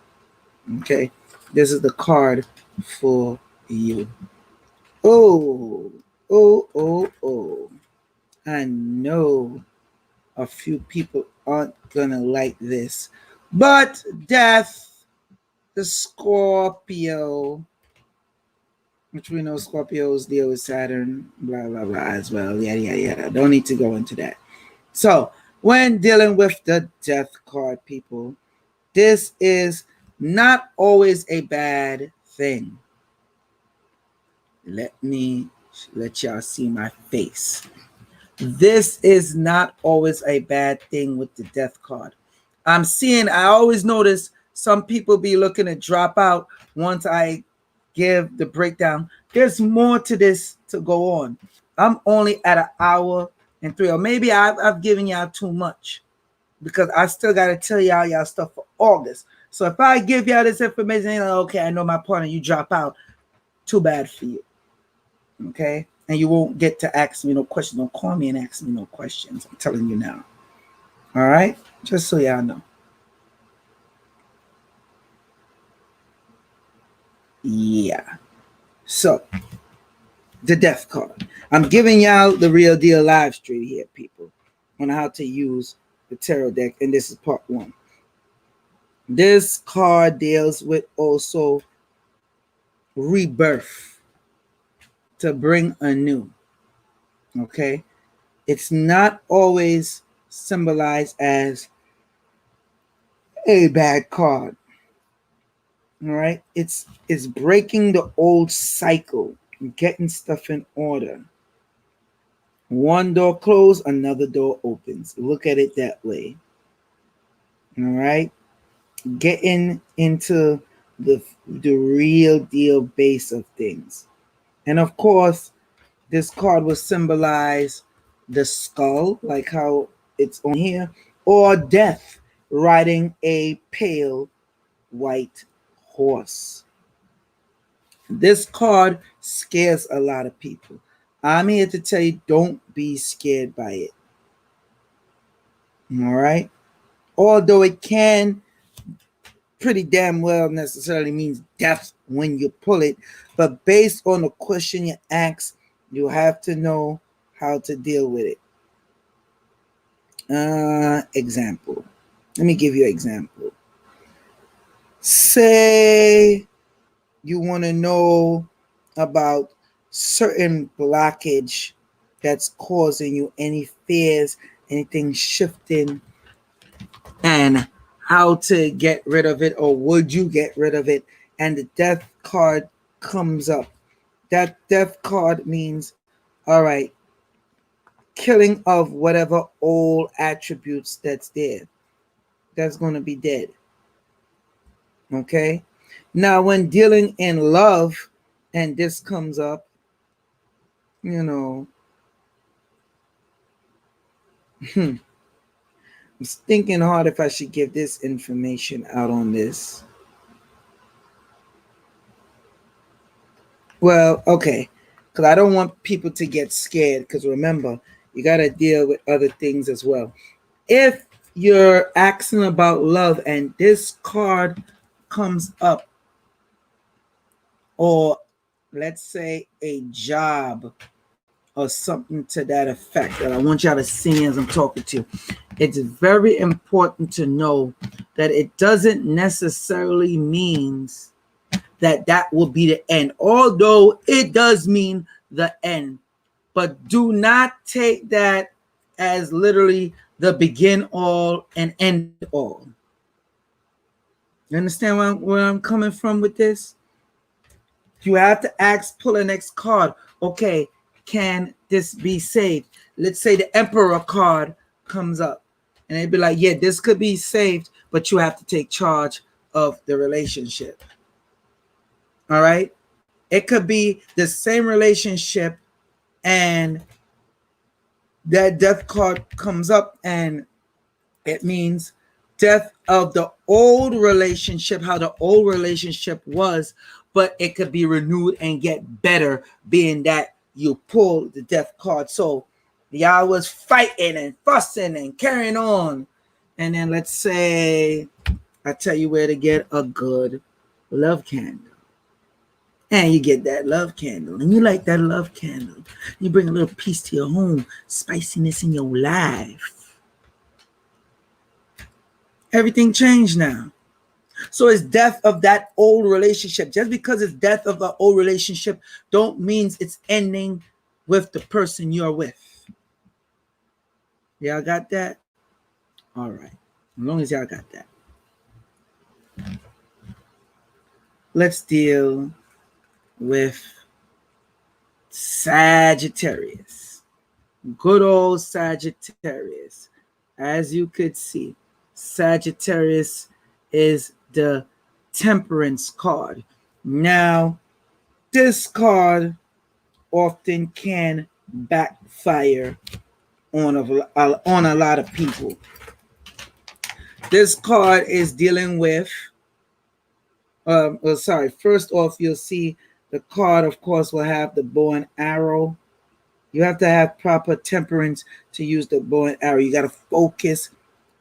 A: Okay? This is the card for you. Oh, oh. I know a few people aren't gonna like this, but Death, the Scorpio, which we know Scorpios deal with Saturn, blah blah blah as well, yada yada yada. Don't need to go into that. So when dealing with the Death card, people, this is not always a bad thing. Let me let y'all see my face. This is not always a bad thing with the Death card. I always notice some people be looking to drop out once I give the breakdown. There's more to this to go on. I'm only at an hour and 3, or maybe I've given y'all too much because I still got to tell y'all stuff for August. So if I give y'all this information, okay, I know my partner, you drop out, too bad for you. Okay? And you won't get to ask me no questions. Don't call me and ask me no questions. I'm telling you now. All right? Just so y'all know. Yeah. So, the Death card. I'm giving y'all the real deal live stream here, people, on how to use the tarot deck. And this is part 1. This card deals with also rebirth, to bring anew. Okay? It's not always symbolized as a bad card. All right, it's breaking the old cycle, getting stuff in order. One door closed, another door opens. Look at it that way. All right, getting into the real deal base of things. And of course, this card will symbolize the skull, like how it's on here, or death. riding a pale white horse. This card scares a lot of people. I'm here to tell you, don't be scared by it. All right? Although it can pretty damn well necessarily means death when you pull it, but based on the question you ask, you have to know how to deal with it. Example. Let me give you an example. Say you want to know about certain blockage that's causing you any fears, anything shifting, and how to get rid of it, or would you get rid of it? And the death card comes up. That death card means, all right, killing of whatever old attributes that's there. That's going to be dead. Okay? Now, when dealing in love, and this comes up, you know, I'm thinking hard if I should give this information out on this. Well, okay, because I don't want people to get scared, because remember, you got to deal with other things as well. If you're asking about love and this card comes up, or let's say a job or something to that effect that I want y'all to see as I'm talking to you, it's very important to know that it doesn't necessarily means that that will be the end, although it does mean the end. But do not take that as literally the begin all and end all. You understand where I'm coming from with this? You have to ask, pull the next card. Okay, can this be saved? Let's say the Emperor card comes up, and they'd be like, yeah, this could be saved, but you have to take charge of the relationship. All right? It could be the same relationship, and that death card comes up, and it means death of the old relationship, how the old relationship was, but it could be renewed and get better, being that you pull the death card. So y'all was fighting and fussing and carrying on. And then let's say I tell you where to get a good love candle. And you get that love candle, and you light that love candle. You bring a little peace to your home, spiciness in your life. Everything changed now. So it's death of that old relationship. Just because it's death of the old relationship don't means it's ending with the person you're with. Y'all got that? All right. As long as y'all got that. Let's deal with Sagittarius. Good old Sagittarius. As you could see, Sagittarius is the Temperance card. Now, this card often can backfire on a lot of people. This card is dealing with, first off, you'll see the card, of course, will have the bow and arrow. You have to have proper temperance to use the bow and arrow. You got to focus,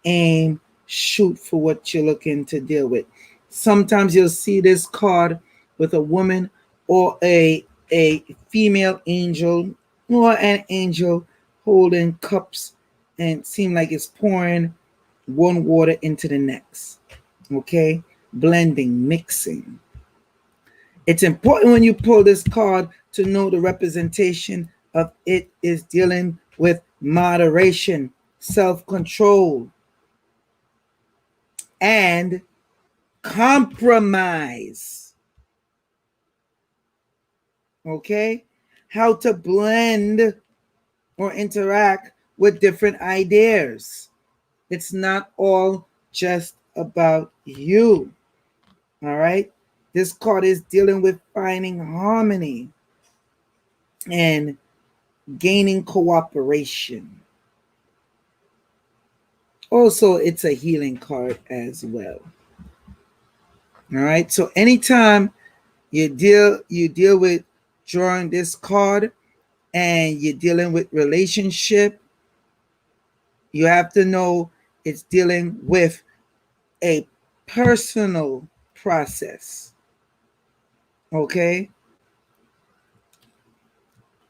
A: aim, shoot for what you're looking to deal with. Sometimes you'll see this card with a woman or a female angel or an angel holding cups and seem like it's pouring one water into the next. Okay? Blending, mixing. It's important when you pull this card to know the representation of it is dealing with moderation, self-control, and compromise. Okay? How to blend or interact with different ideas. It's not all just about you. All right? This card is dealing with finding harmony and gaining cooperation. Also, it's a healing card as well. All right. So anytime you deal with drawing this card and you're dealing with relationship, you have to know it's dealing with a personal process. Okay?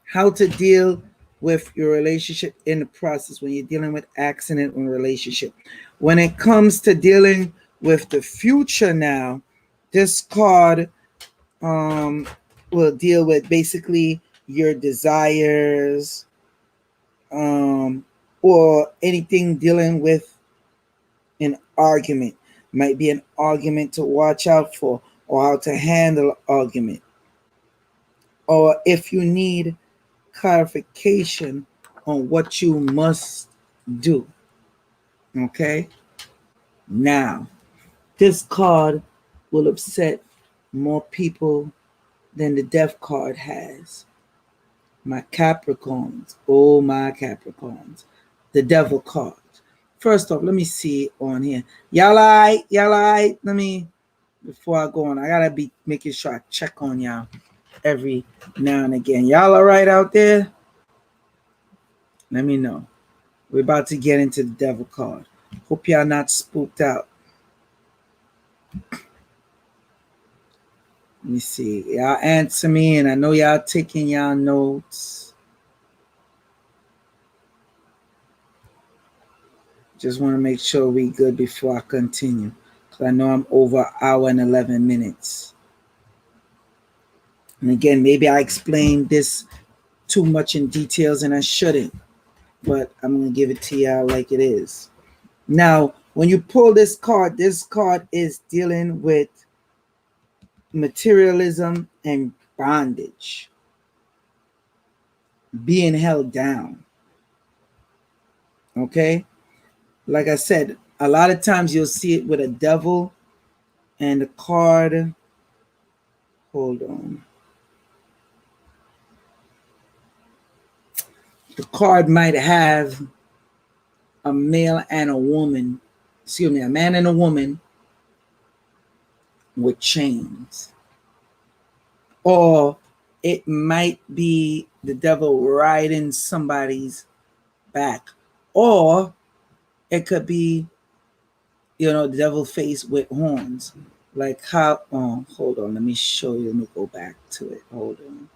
A: How to deal with your relationship in the process when you're dealing with accident in relationship. When it comes to dealing with the future now, this card will deal with basically your desires, or anything dealing with an argument. Might be an argument to watch out for, or how to handle argument, or if you need clarification on what you must do. Okay? Now, this card will upset more people than the death card has. My Capricorns, oh my Capricorns, the devil cards. First off, let me see on here. Y'all right? Y'all right? Let me, before I go on, I gotta be making sure I check on y'all every now and again. Y'all all right out there? Let me know. We're about to get into the devil card. Hope y'all not spooked out. Let me see. Y'all answer me, and I know y'all taking y'all notes. Just want to make sure we good before I continue, because I know I'm over an hour and 11 minutes. And again, maybe I explained this too much in details and I shouldn't, but I'm going to give it to y'all like it is. Now, when you pull this card is dealing with materialism and bondage, being held down. Okay? Like I said, a lot of times you'll see it with a devil and the card. Hold on. The card might have a male and a woman, excuse me, a man and a woman with chains. Or it might be the devil riding somebody's back. Or it could be, the devil face with horns. Like how, hold on, let me show you. Let me go back to it. Hold on.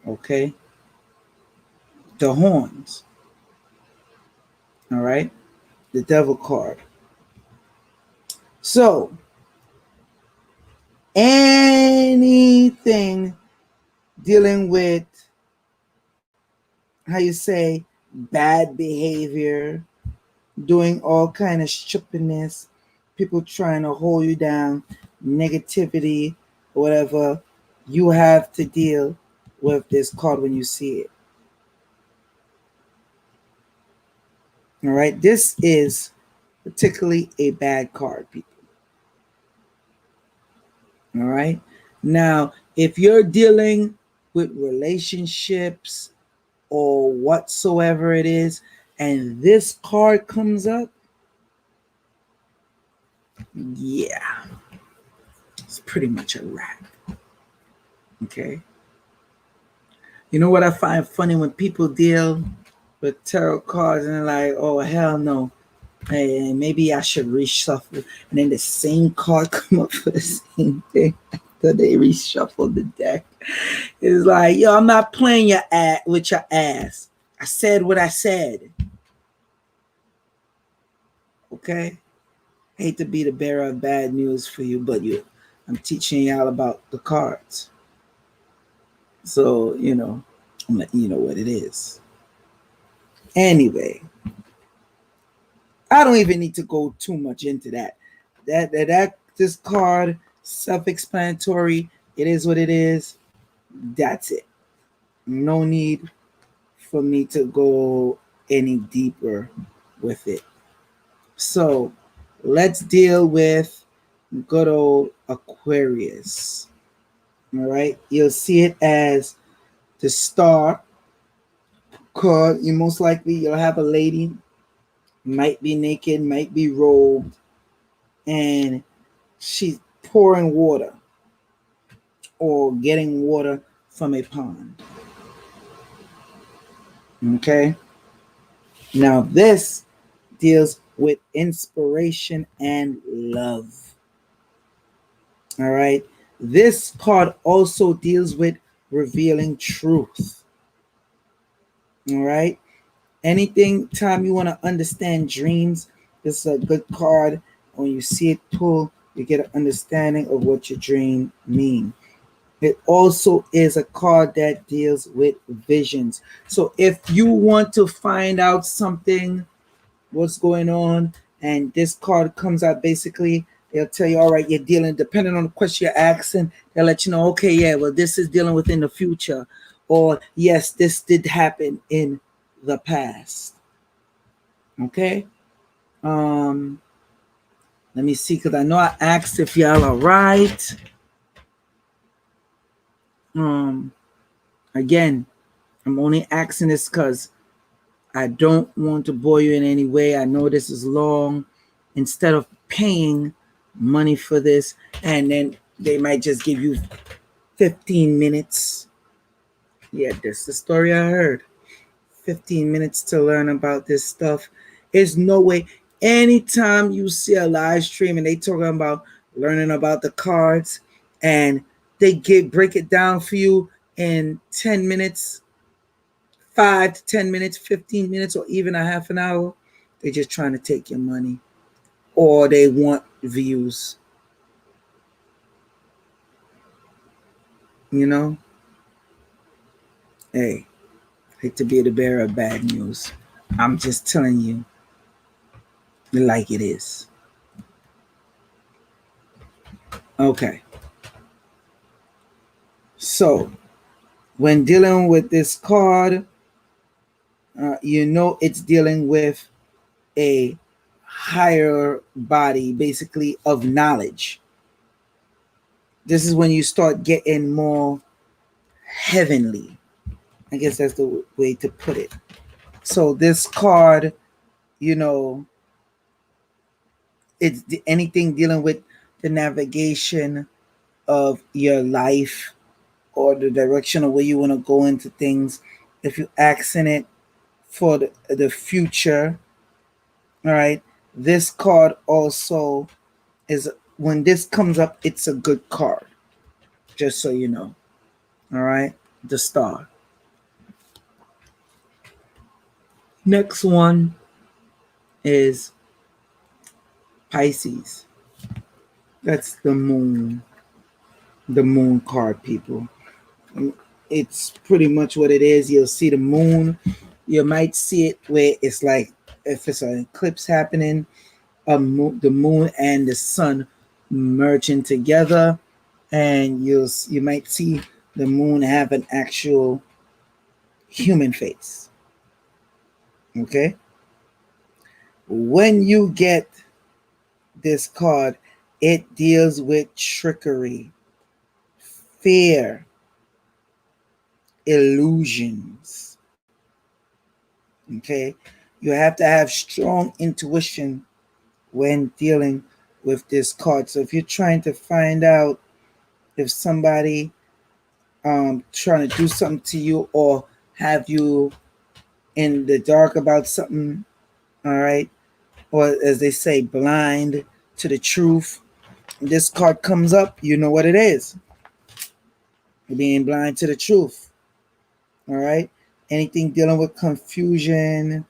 A: Okay. The horns. All right. The devil card. So, anything dealing with, how you say, bad behavior, doing all kind of stupidness, people trying to hold you down, negativity, whatever, you have to deal with this card when you see it. All right, this is particularly a bad card, people. All right, now if you're dealing with relationships or whatsoever it is, and this card comes up, yeah, it's pretty much a wrap. Okay. You know what I find funny when people deal with tarot cards and they're like, oh, hell no. Hey, maybe I should reshuffle. And then the same card come up for the same thing after they reshuffle the deck. It's like, yo, I'm not playing with your ass. I said what I said. Okay? Hate to be the bearer of bad news for you, but I'm teaching y'all about the cards. So, I'm letting you know what it is. Anyway, I don't even need to go too much into that. This card, self-explanatory. It is what it is. That's it. No need for me to go any deeper with it. So let's deal with good old Aquarius. All right. You'll see it as The Star card, you most likely you'll have a lady, might be naked, might be robed, and she's pouring water or getting water from a pond. Okay. Now this deals with inspiration and love. All right. This card also deals with revealing truth. All right. Anything time you want to understand dreams, this is a good card. When you see it pull, you get an understanding of what your dream means. It also is a card that deals with visions. So if you want to find out something, what's going on, and this card comes out, basically, they'll tell you, all right, you're dealing, depending on the question you're asking, they'll let you know, okay, yeah, well, this is dealing with in the future. Or, yes, this did happen in the past. Okay? Let me see, because I know I asked if y'all are right. Again, I'm only asking this because I don't want to bore you in any way. I know this is long. Instead of paying money for this, and then they might just give you 15 minutes. Yeah, this is the story I heard. 15 minutes to learn about this stuff. There's no way. Anytime you see a live stream and they talking about learning about the cards and they break it down for you in 10 minutes, 5 to 10 minutes, 15 minutes, or even a half an hour, they're just trying to take your money or they want views. You know? Hey, I hate to be the bearer of bad news. I'm just telling you like it is. Okay. So, when dealing with this card, you know it's dealing with a higher body, basically, of knowledge. This is when you start getting more heavenly. I guess that's the way to put it. So this card, you know, it's anything dealing with the navigation of your life or the direction of where you want to go into things. If you accent it for the future, all right, this card also is, when this comes up, it's a good card, just so you know. All right, the Star. Next one is Pisces. That's the moon. The moon card, people. It's pretty much what it is. You'll see the moon. You might see it where it's like, if it's an eclipse happening, the moon and the sun merging together, and you might see the moon have an actual human face. Okay. When you get this card, it deals with trickery, fear, illusions. Okay. You have to have strong intuition when dealing with this card. So if you're trying to find out if somebody trying to do something to you or have you in the dark about something, all right, or as they say, blind to the truth, this card comes up, you know what it is. You're being blind to the truth. All right. Anything dealing with confusion,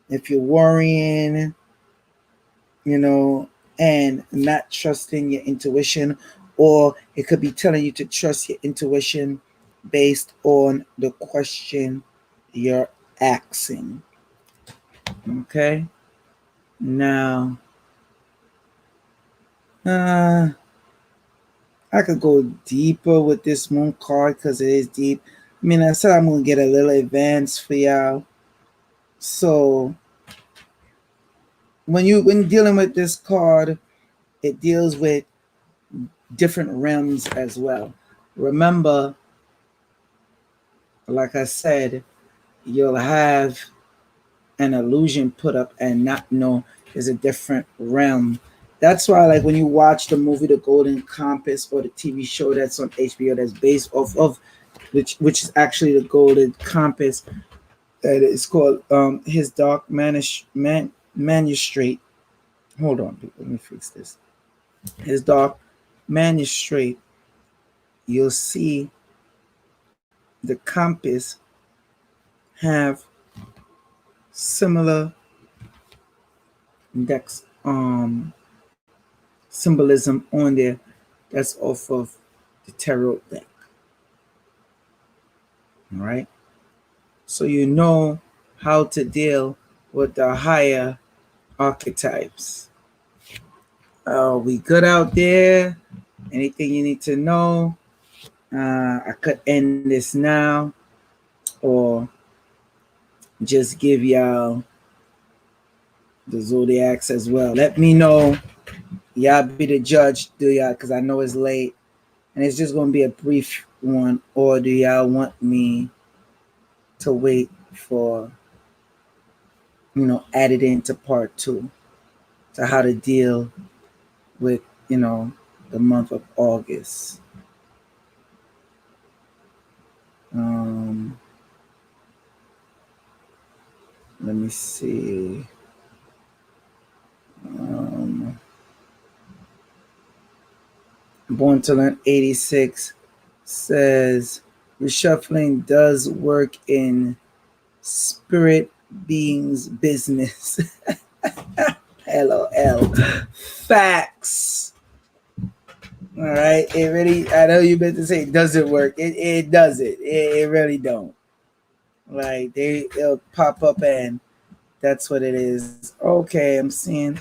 A: if you're worrying, you know, and not trusting your intuition, or it could be telling you to trust your intuition based on the question you're asking. Okay. Now, I could go deeper with this moon card because it is deep. I mean, I said I'm going to get a little advanced for y'all. So, when dealing with this card, it deals with different realms as well. Remember, like I said, you'll have an illusion put up and not know there's a different realm. That's why, like when you watch the movie The Golden Compass or the TV show that's on HBO that's based off of which is actually the Golden Compass, that is called His Dark Manuscript. Hold on, people, let me fix this. His Dark Manuscript. You'll see the compass have similar dex symbolism on there that's off of the tarot deck. All right, so you know how to deal with the higher archetypes. We good out there? Anything you need to know? I could end this now, or just give y'all the zodiacs as well. Let me know. Y'all be the judge, do y'all? Because I know it's late, and it's just gonna be a brief one. Or do y'all want me to wait for, add it into part 2 to how to deal with, the month of August? Let me see. Born to Learn 86 says reshuffling does work in spirit beings business. LOL. Facts. All right. It really, I know you meant to say does it work. It doesn't. It really don't. Like it'll pop up and that's what it is. Okay, I'm seeing.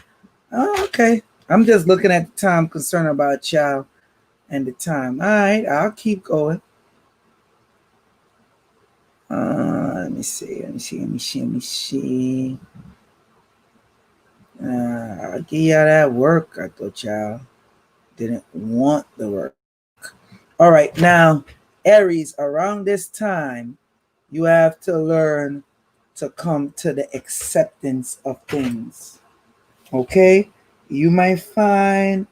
A: Oh, okay. I'm just looking at the time, concerned about y'all and the time. All right, I'll keep going. Let me see. I'll give y'all that work. I thought y'all didn't want the work. All right, now, Aries, around this time, you have to learn to come to the acceptance of things. Okay? You might find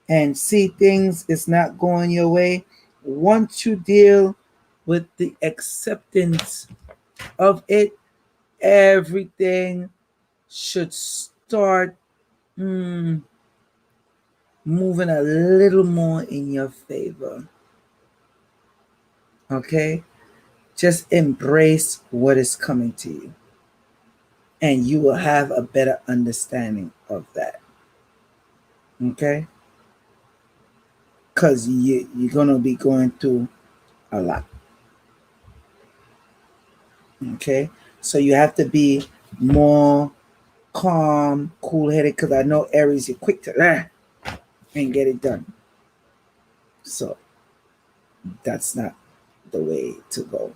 A: and see things is not going your way. Once you deal with the acceptance of it, everything should start moving a little more in your favor. Okay? Just embrace what is coming to you, and you will have a better understanding of that. Okay? Because you're going to be going through a lot. Okay? So you have to be more calm, cool-headed, because I know Aries, you're quick to and get it done. So that's not the way to go.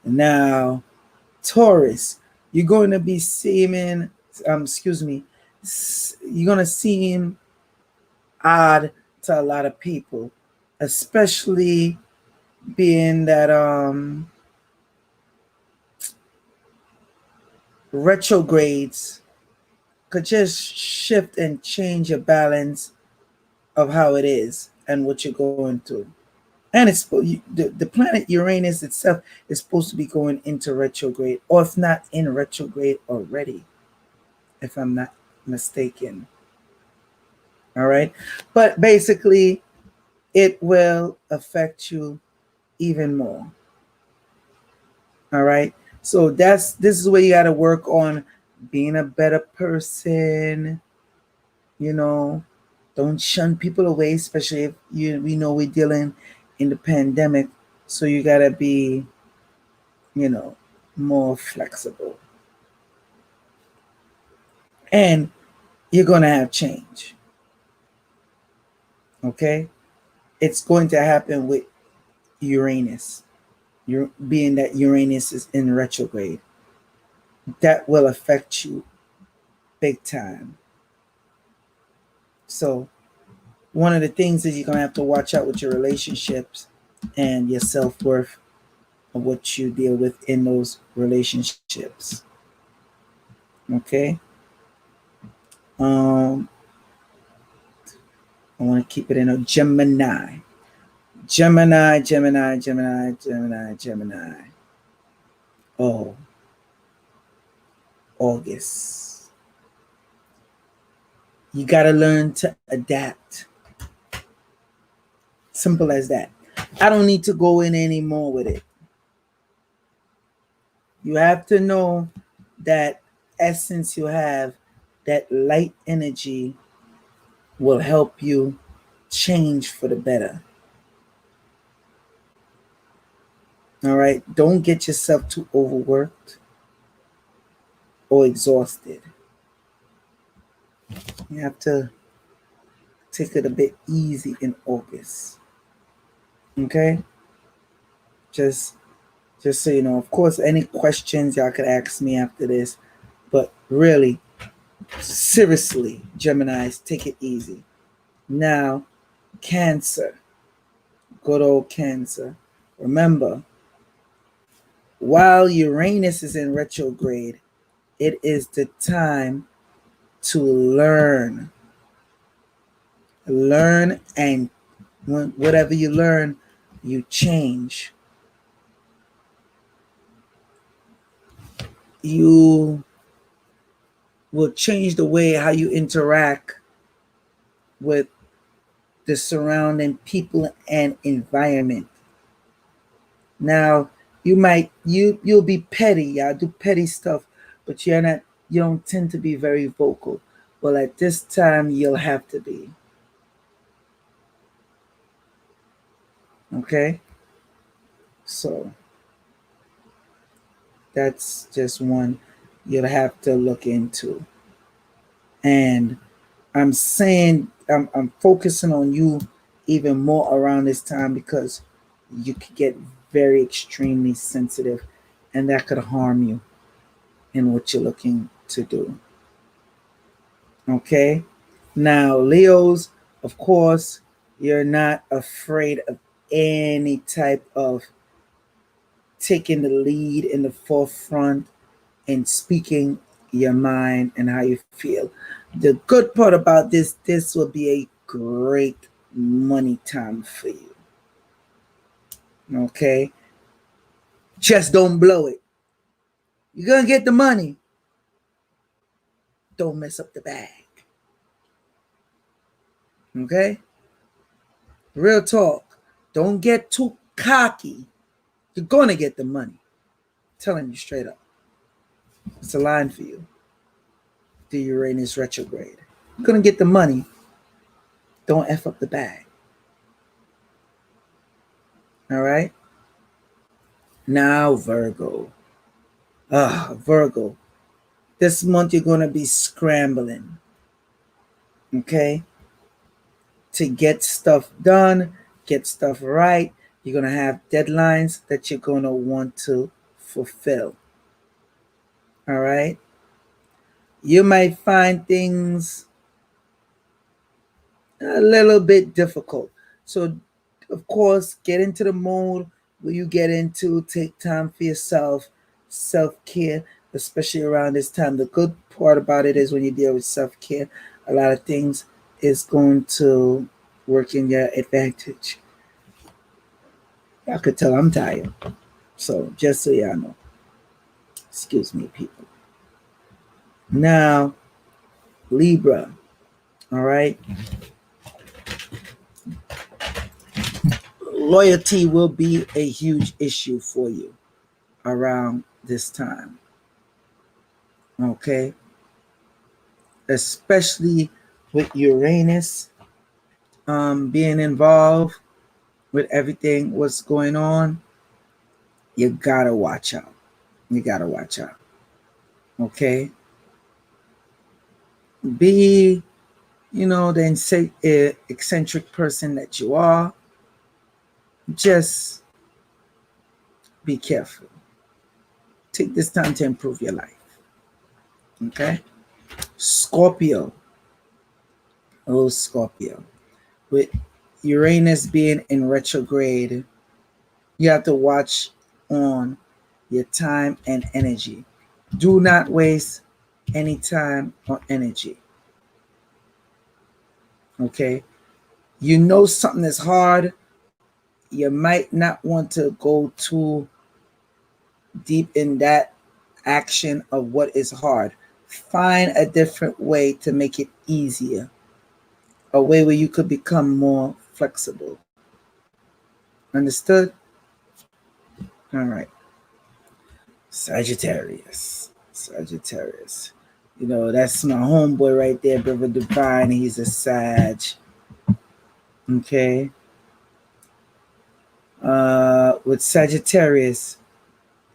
A: Now, Taurus, you're going to be seeming, you're going to seem odd to a lot of people, especially being that retrogrades could just shift and change your balance of how it is and what you're going through. And it's the planet Uranus itself is supposed to be going into retrograde, or if not in retrograde already, if I'm not mistaken. All right. But basically, it will affect you even more. All right. So this is where you got to work on being a better person. Don't shun people away, especially if we know we're dealing in the pandemic. So you got to be, more flexible. And you're going to have change. Okay? It's going to happen with Uranus. Being that Uranus is in retrograde. That will affect you big time. So one of the things is you're going to have to watch out with your relationships and your self-worth. of what you deal with in those relationships. Okay. I want to keep it in a Gemini. Gemini, Gemini, Gemini, Gemini, Gemini. Oh, August. You got to learn to adapt. Simple as that. I don't need to go in any more with it. You have to know that essence you have, that light energy will help you change for the better. All right? Don't get yourself too overworked or exhausted. You have to take it a bit easy in August. Okay? Just so you know. Of course, any questions y'all could ask me after this. But really, seriously, Geminis, take it easy. Now, Cancer. Good old Cancer. Remember, while Uranus is in retrograde, it is the time to learn. Learn, and whatever you learn, you change. You will change the way how you interact with the surrounding people and environment. Now, you'll be petty, y'all do petty stuff, but you don't tend to be very vocal. Well, at this time, you'll have to be. Okay? So, that's just one you'll have to look into. And I'm saying, I'm focusing on you even more around this time because you could get very extremely sensitive and that could harm you in what you're looking to do. Okay? Now, Leos, of course, you're not afraid of any type of taking the lead in the forefront and speaking your mind and how you feel. The good part about this will be a great money time for you. Okay? Just don't blow it. You're going to get the money. Don't mess up the bag. Okay? Real talk. Don't get too cocky. You're going to get the money. I'm telling you straight up. It's a line for you. The Uranus retrograde. You're going to get the money. Don't F up the bag. All right? Now, Virgo. Virgo. This month you're going to be scrambling. Okay? To get stuff done, get stuff right. You're going to have deadlines that you're going to want to fulfill. All right? You might find things a little bit difficult. So, of course, get into the mode where you get into, take time for yourself, self-care, especially around this time. The good part about it is when you deal with self-care, a lot of things is going to work in your advantage. Y'all could tell I'm tired. So, just so y'all know. Excuse me, people. Now, Libra. All right? Loyalty will be a huge issue for you around this time. Okay? Especially with Uranus being involved with everything what's going on. You gotta watch out. You gotta watch out. Okay? Be, the eccentric person that you are. Just be careful. Take this time to improve your life. Okay? Scorpio. Oh, Scorpio. With Uranus being in retrograde, you have to watch on your time and energy. Do not waste any time or energy. Okay? You know something is hard, you might not want to go too deep in that action of what is hard. Find a different way to make it easier, a way where you could become more flexible. Understood? All right. Sagittarius. Sagittarius. You know, that's my homeboy right there, Brother Divine. He's a Sag. Okay. With Sagittarius,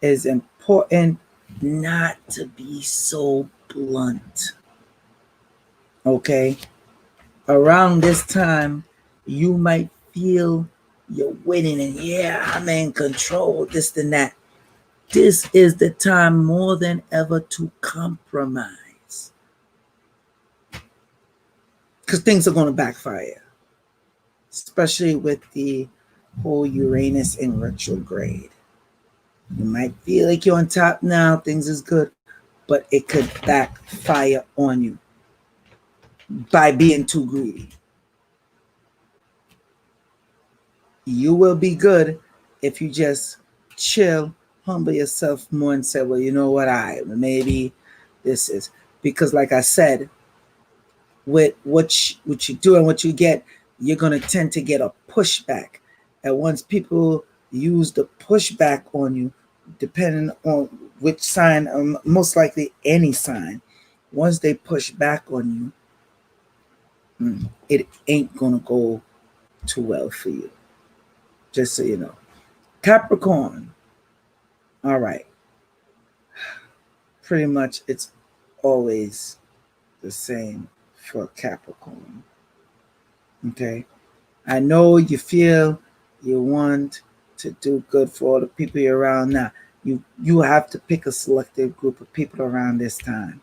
A: it's important not to be so blunt. Okay. Around this time, you might feel you're winning and yeah, I'm in control, this and that. This is the time more than ever to compromise, because things are going to backfire, especially with the whole Uranus in retrograde. You might feel like you're on top now, things is good, but it could backfire on you by being too greedy. You will be good if you just chill, humble yourself more and say, well, you know what, maybe this is, because like I said, with what you do and what you get, you're going to tend to get a pushback. And once people use the pushback on you, depending on which sign, most likely any sign, once they push back on you, it ain't going to go too well for you. Just so you know. Capricorn. All right. Pretty much it's always the same for Capricorn. Okay. I know you feel you want to do good for all the people you're around now. You have to pick a selective group of people around this time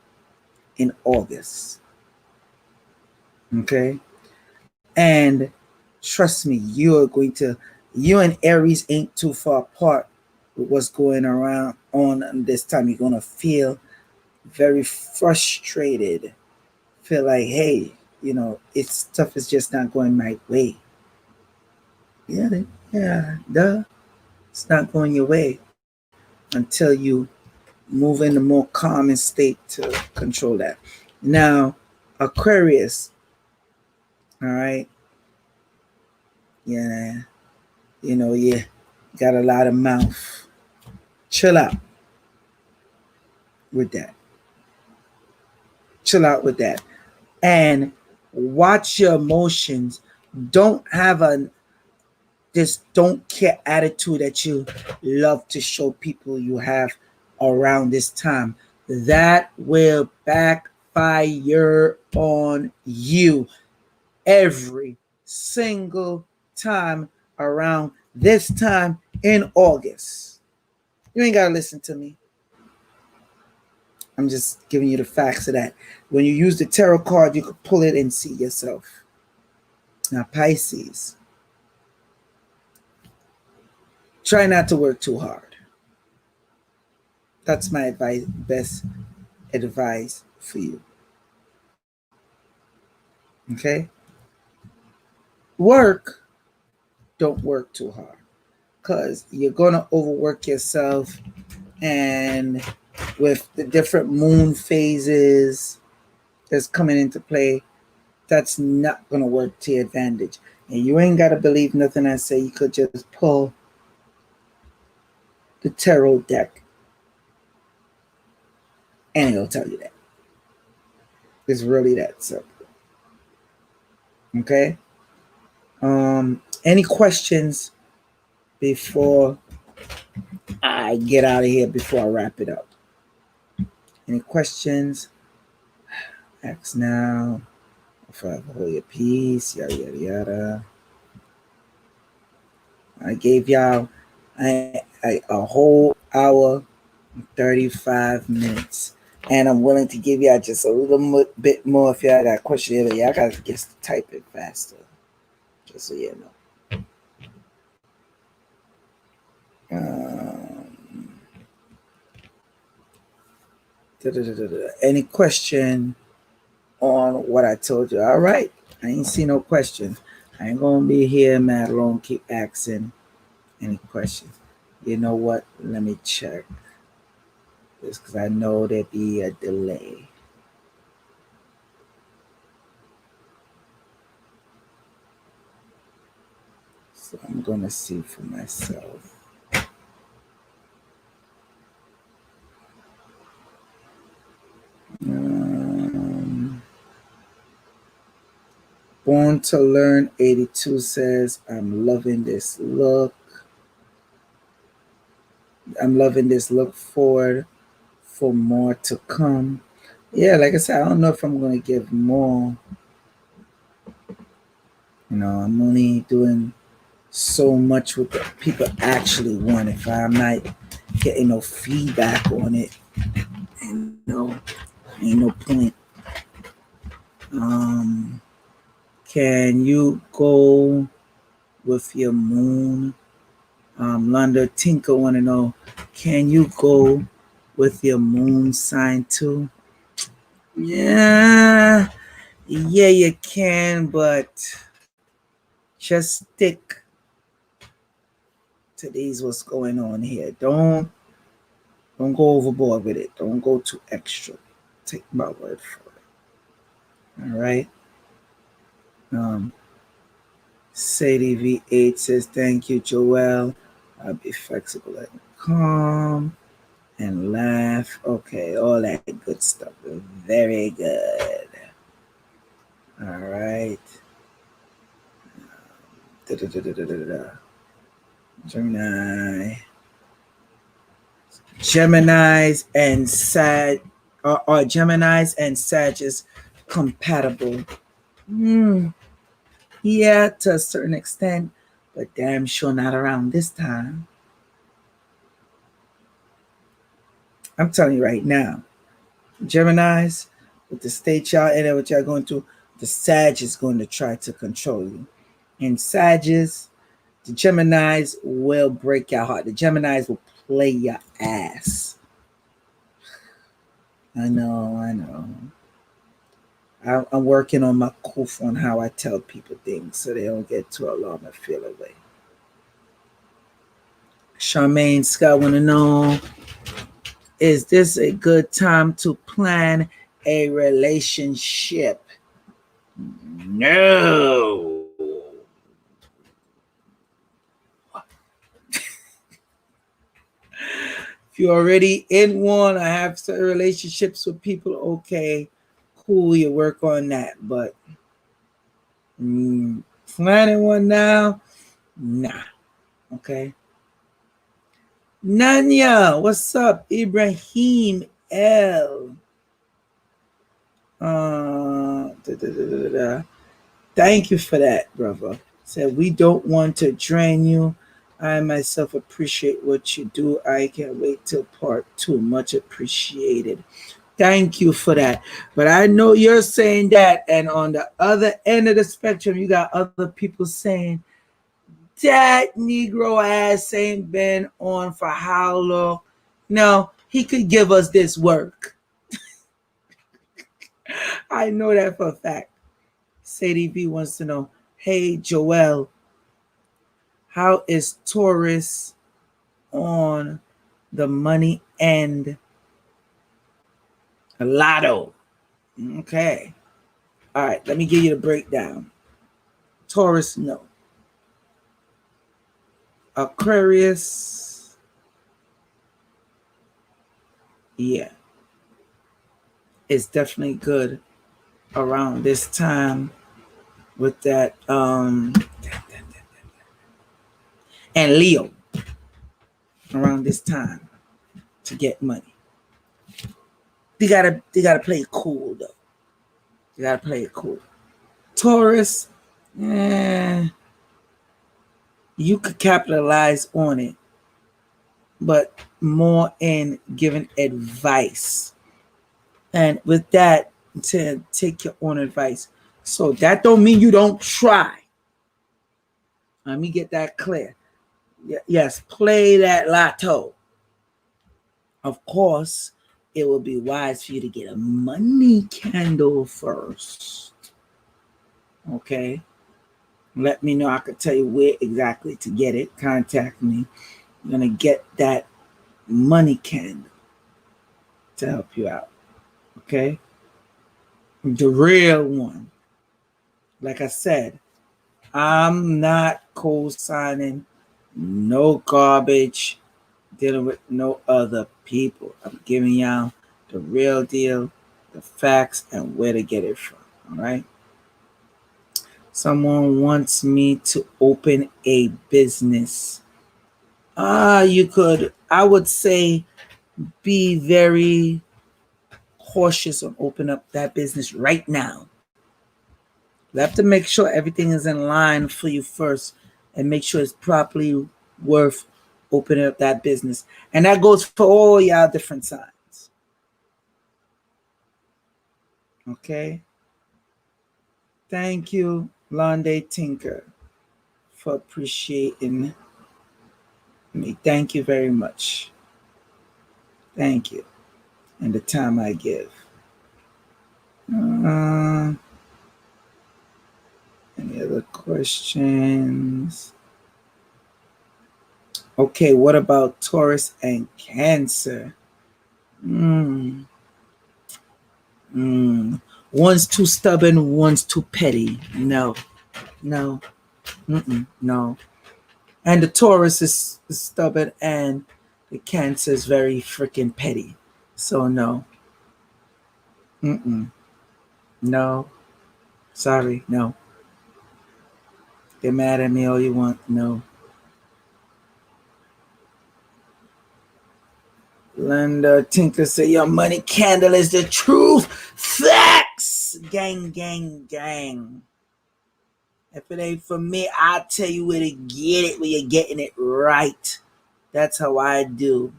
A: in August. Okay. And trust me, you and Aries ain't too far apart with what's going around on this time. You're going to feel very frustrated. Feel like, hey, stuff is just not going my way. Yeah, it's not going your way until you move in a more calming state to control that. Now, Aquarius, all right, yeah, you got a lot of mouth. Chill out with that. Chill out with that. And watch your emotions. Don't have this don't care attitude that you love to show people you have around this time. That will backfire on you every single time around this time in August. You ain't got to listen to me. I'm just giving you the facts of that. When you use the tarot card, you can pull it and see yourself. Now, Pisces, try not to work too hard. That's my best advice for you. Okay? Don't work too hard, because you're going to overwork yourself, and with the different moon phases that's coming into play, that's not going to work to your advantage. And you ain't got to believe nothing I say. You could just pull the tarot deck and it'll tell you that. It's really that simple. Okay? Any questions before I get out of here, before I wrap it up? Any questions? Ask now. Forever hold your peace. Yada, yada, yada. I gave y'all a whole hour, 35 minutes. And I'm willing to give y'all just a little bit more if y'all got questions. Y'all got to just type it faster. Just so you know. Any question on what I told you? All right. I ain't see no questions. I ain't gonna be here mad long. Keep asking any questions. You know what? Let me check this because I know there'd be a delay. So I'm gonna see for myself. Born to Learn 82 says, I'm loving this look. I'm loving this look forward for more to come. Yeah, like I said, I don't know if I'm going to give more. You know, I'm only doing so much with the people actually want. If I'm not getting no feedback on it, ain't no point. Can you go with your moon? Londa Tinker want to know, can you go with your moon sign too? Yeah, you can, but just stick to these what's going on here. Don't go overboard with it. Don't go too extra. Take my word for it. All right. Sadie V8 says, thank you, Joel. I'll be flexible and calm and laugh. Okay, all that good stuff. Very good. All right. Geminis and Sag are Geminis and Sagittarius compatible? Yeah, to a certain extent, but damn sure not around this time. I'm telling you right now, Geminis, with the state y'all in there, what y'all going through, the Sag is going to try to control you. And Sagittarius, the Geminis will break your heart. The Geminis will play your ass. I know. I'm working on my coof on how I tell people things so they don't get too alarmed and feel away. Charmaine Scott want to know, is this a good time to plan a relationship? No. If you're already in one, I have certain relationships with people, okay, cool, you work on that. But planning one now, nah. Okay. Nanya, what's up? Ibrahim L. Thank you for that, brother. Said, we don't want to drain you. I myself appreciate what you do. I can't wait till part 2. Much appreciated. Thank you for that. But I know you're saying that, and on the other end of the spectrum, you got other people saying, that Negro ass ain't been on for how long? No, he could give us this work. I know that for a fact. Sadie B wants to know, hey, Joel, how is Taurus on the money end? A lotto. Okay. All right, let me give you the breakdown. Taurus, no. Aquarius, yeah. It's definitely good around this time with that and Leo around this time to get money. They gotta play it cool though. You gotta play it cool. Taurus, you could capitalize on it, but more in giving advice. And with that, to take your own advice. So that don't mean you don't try. Let me get that clear. Yes, play that lotto. Of course, it will be wise for you to get a money candle first. Okay? Let me know. I could tell you where exactly to get it. Contact me. I'm going to get that money candle to help you out. Okay? The real one. Like I said, I'm not co-signing no garbage dealing with no other people. I'm giving y'all the real deal, the facts, and where to get it from. All right? Someone wants me to open a business. You could, I would say, be very cautious on opening up that business right now. You have to make sure everything is in line for you first and make sure it's properly worth opening up that business. And that goes for all y'all different signs. Okay? Thank you, Londe Tinker, for appreciating me. Thank you very much. Thank you. And the time I give. Any other questions? Okay, what about Taurus and Cancer? One's too stubborn, one's too petty. No. No. No. And the Taurus is stubborn and the Cancer is very freaking petty. So no. No. Sorry, no. Get mad at me all you want. No. Linda Tinker say your money candle is the truth. Facts. Gang, gang, gang. If it ain't for me, I'll tell you where to get it when you're getting it right. That's how I do.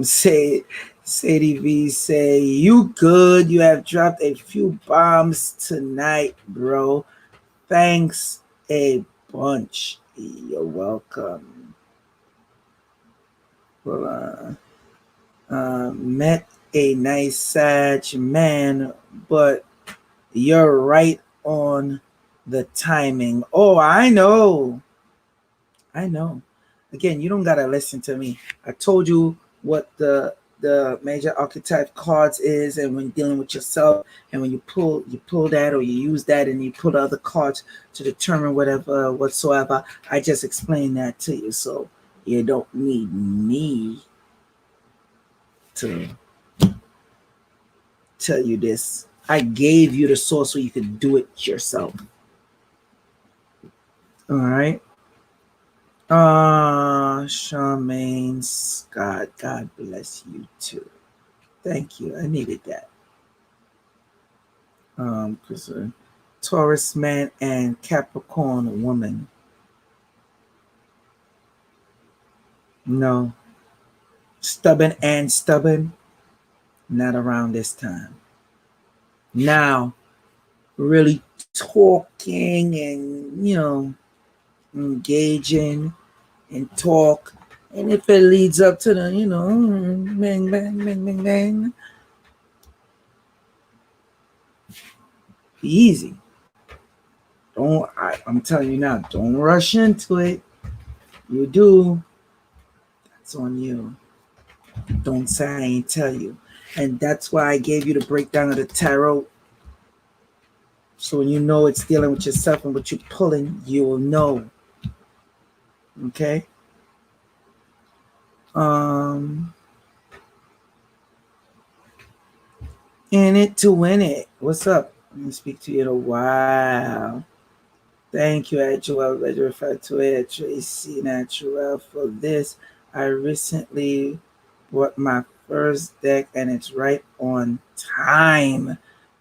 A: Sadie V say, you good. You have dropped a few bombs tonight, bro. Thanks a bunch. You're welcome. Well, met a nice Sag man, but you're right on the timing. Oh, I know. Again, you don't gotta listen to me. I told you what the major archetype cards is, and when dealing with yourself, and when you pull that or you use that and you pull the other cards to determine whatever whatsoever. I just explained that to you, so you don't need me to tell you this. I gave you the source so you could do it yourself. All right. Charmaine Scott, God bless you too. Thank you. I needed that. Because Taurus man and Capricorn woman. No. Stubborn and stubborn. Not around this time. Now, really talking and engaging and talk, and if it leads up to the bang bang bang bang bang, be easy. I'm telling you now, don't rush into it. You do, that's on you. Don't say I ain't tell you. And that's why I gave you the breakdown of the tarot, so when you know it's dealing with yourself and what you're pulling, you will know. Okay. In it to win it. What's up? Let me speak to you in a while. Thank you, Joel referred to it, Tracy Natural, for this. I recently bought my first deck and it's right on time.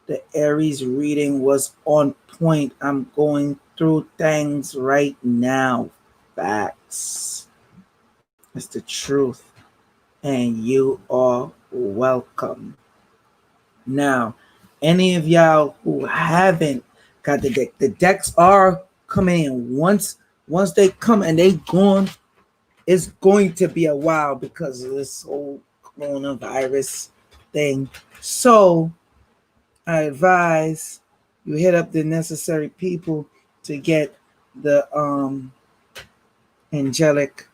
A: The Aries reading was on point. I'm going through things right now. Facts. It's the truth. And you are welcome. Now, any of y'all who haven't got the deck, the decks are coming in. Once they come and they gone, it's going to be a while because of this whole coronavirus thing. So I advise you hit up the necessary people to get the angelic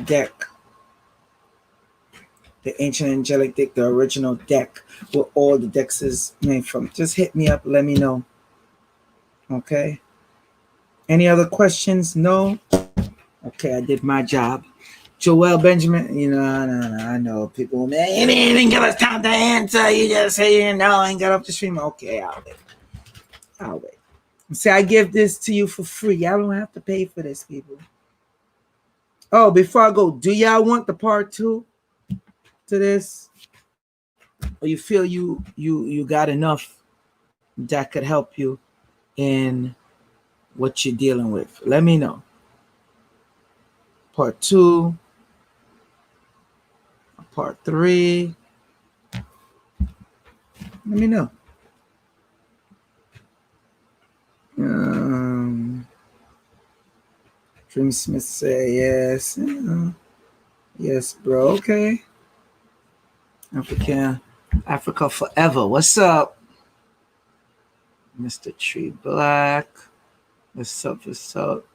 A: deck, the ancient angelic deck, the original deck where all the decks is made from. Just hit me up, let me know. Okay. Any other questions? No? Okay, I did my job. Joel Benjamin, I know people, man, you didn't even give us time to answer. You just say you know and got up the stream. Okay, I'll wait. See, I give this to you for free. Y'all don't have to pay for this, people. Oh, before I go, do y'all want the part 2 to this? Or you feel you got enough that could help you in what you're dealing with? Let me know. Part 2, part 3. Let me know. Dream Smith say yes. Yes, bro. Okay. Africa forever. What's up, Mr. Tree Black? What's up? What's up?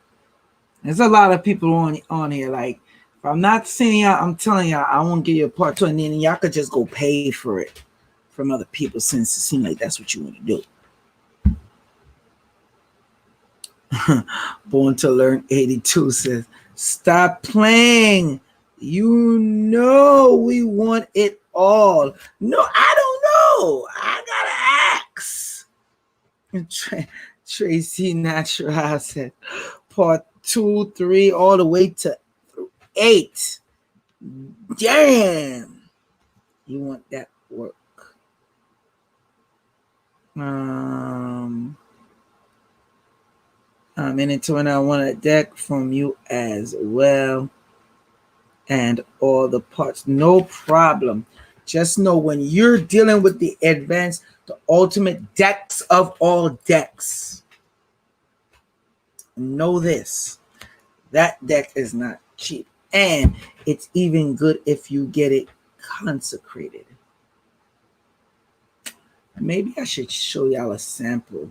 A: There's a lot of people on here. Like, if I'm not seeing y'all, I'm telling y'all, I won't give you a part 2, and then y'all could just go pay for it from other people since it seems like that's what you want to do. Born to Learn 82 says, stop playing. You know we want it all. No, I don't know. I gotta ask. Tracy Natural said, part 2, 3, all the way to 8. Damn. You want that work. I'm into it. I want a deck from you as well. And all the parts. No problem. Just know when you're dealing with the advanced, the ultimate decks of all decks, know this. That deck is not cheap. And it's even good if you get it consecrated. Maybe I should show y'all a sample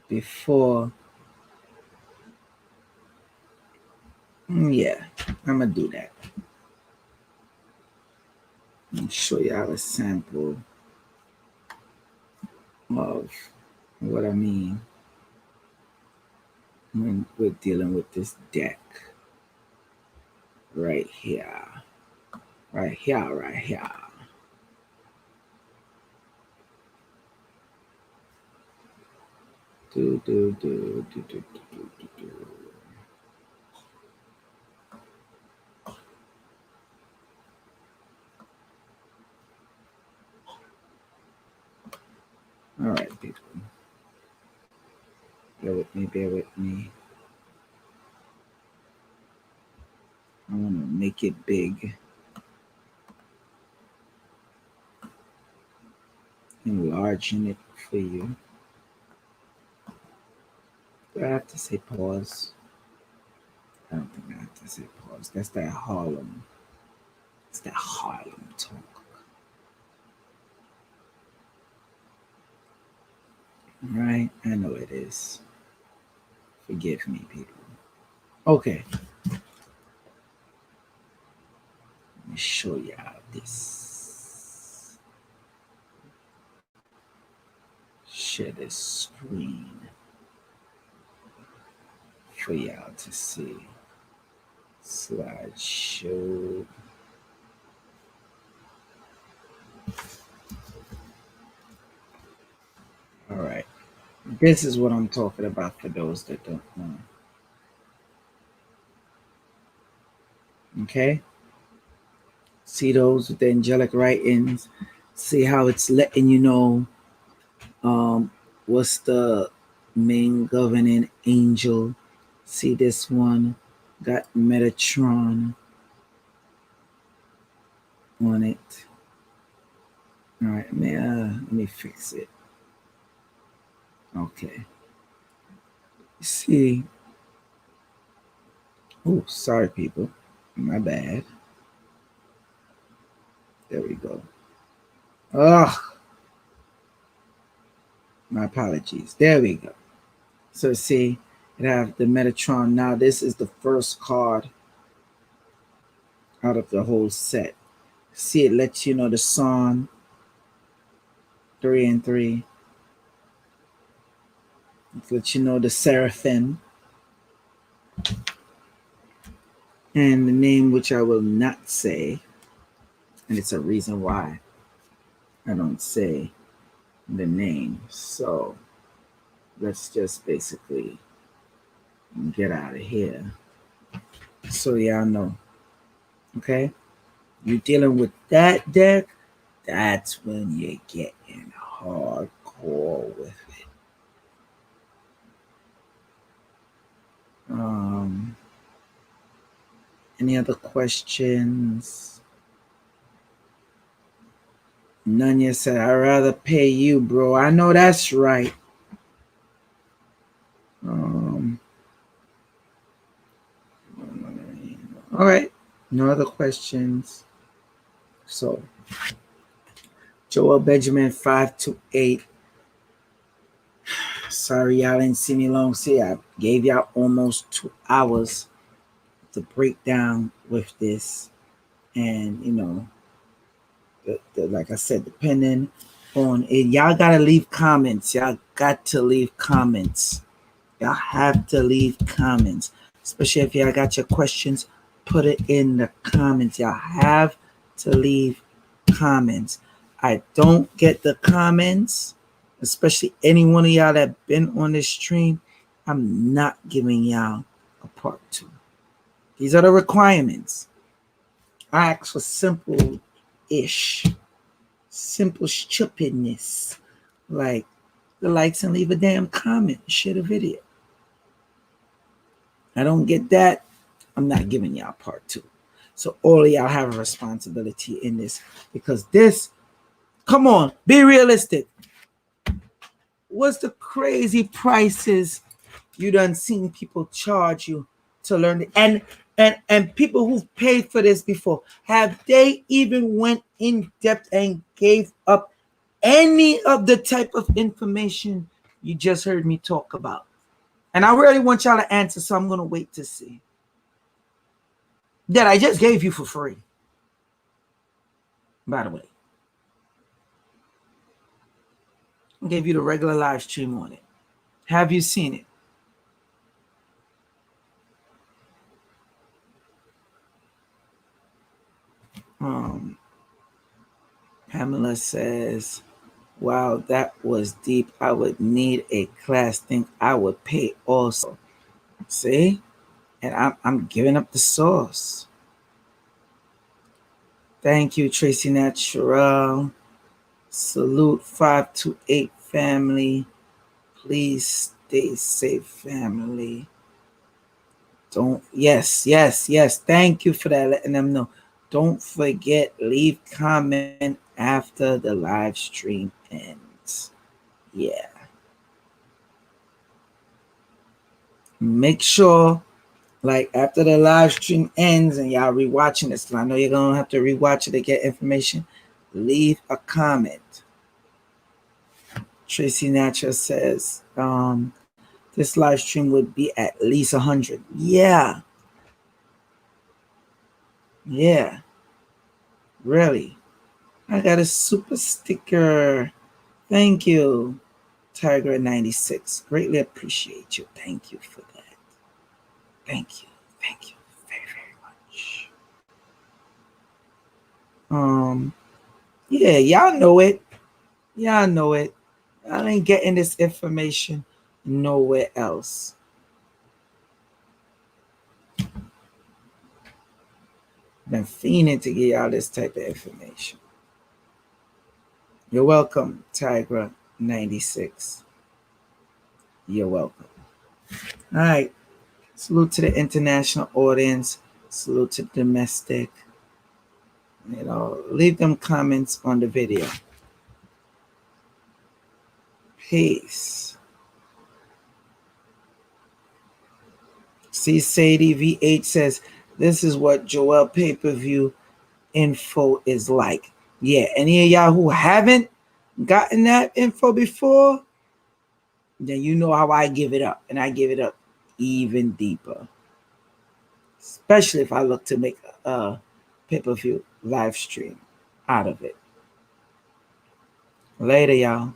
A: before. Yeah, I'm going to do that. I'll show y'all a sample of what I mean when we're dealing with this deck. Right here. Right here, right here. Do. All right, people. Bear with me. I want to make it big. Enlarging it for you. Do I have to say pause? I don't think I have to say pause. That's that Harlem. It's that Harlem talk. Right? I know it is. Forgive me, people. Okay. Let me show y'all this. Share this screen for y'all to see. Slideshow. All right. This is what I'm talking about for those that don't know. Okay? See those with the angelic writings. See how it's letting you know what's the main governing angel. See this one got Metatron on it. All right, let me fix it. Okay. See. Oh, sorry, people. My bad. There we go. Oh, my apologies. There we go. So see, it have the Metatron. Now this is the first card out of the whole set. See, it lets you know the song 3 and 3. It lets you know the Seraphim and the name, which I will not say, and it's a reason why I don't say the name. So let's just basically get out of here so y'all know. Okay, you're dealing with that deck, that's when you're getting hardcore with it. Any other questions? Nunya said, I'd rather pay you, bro. I know that's right. All right. No other questions. So, Joel Benjamin 528. Sorry, y'all didn't see me long. See, I gave y'all almost 2 hours to break down with this. And, you know, like I said, depending on it, y'all got to leave comments. Y'all got to leave comments. Y'all have to leave comments. Especially if y'all got your questions, put it in the comments. Y'all have to leave comments. I don't get the comments, especially any one of y'all that been on this stream. I'm not giving y'all a part 2. These are the requirements. I ask for simple-ish, simple stupidness, like the likes and leave a damn comment, share the video. I don't get that, I'm not giving y'all part 2. So all of y'all have a responsibility in this, because this, come on, be realistic. What's the crazy prices you done seen people charge you to learn it? And people who've paid for this before, have they even went in depth and gave up any of the type of information you just heard me talk about? And I really want y'all to answer, so I'm going to wait to see. That I just gave you for free, by the way. I gave you the regular live stream on it. Have you seen it? Pamela says, wow, that was deep. I would need a class. Think I would pay also. See? And I'm giving up the sauce. Thank you, Tracy Natural. Salute 528 family. Please stay safe, family. Yes. Thank you for that, letting them know. Don't forget, leave comment after the live stream ends. Yeah. Make sure, like, after the live stream ends and y'all rewatching this, I know you're going to have to rewatch it to get information, leave a comment. Tracy Natural says, this live stream would be at least 100. Yeah. Really. I got a super sticker. Thank you, Tiger96. Greatly appreciate you. Thank you for that. Thank you very, very much. Yeah, y'all know it. I ain't getting this information nowhere else. Been fiending to get y'all this type of information. You're welcome, Tigra96. You're welcome. All right. Salute to the international audience. Salute to the domestic. You know, leave them comments on the video. Peace. See, Sadie VH says, this is what Joel pay-per-view info is like. Yeah, any of y'all who haven't gotten that info before, then you know how I give it up. And I give it up even deeper. Especially if I look to make a pay-per-view live stream out of it. Later, y'all.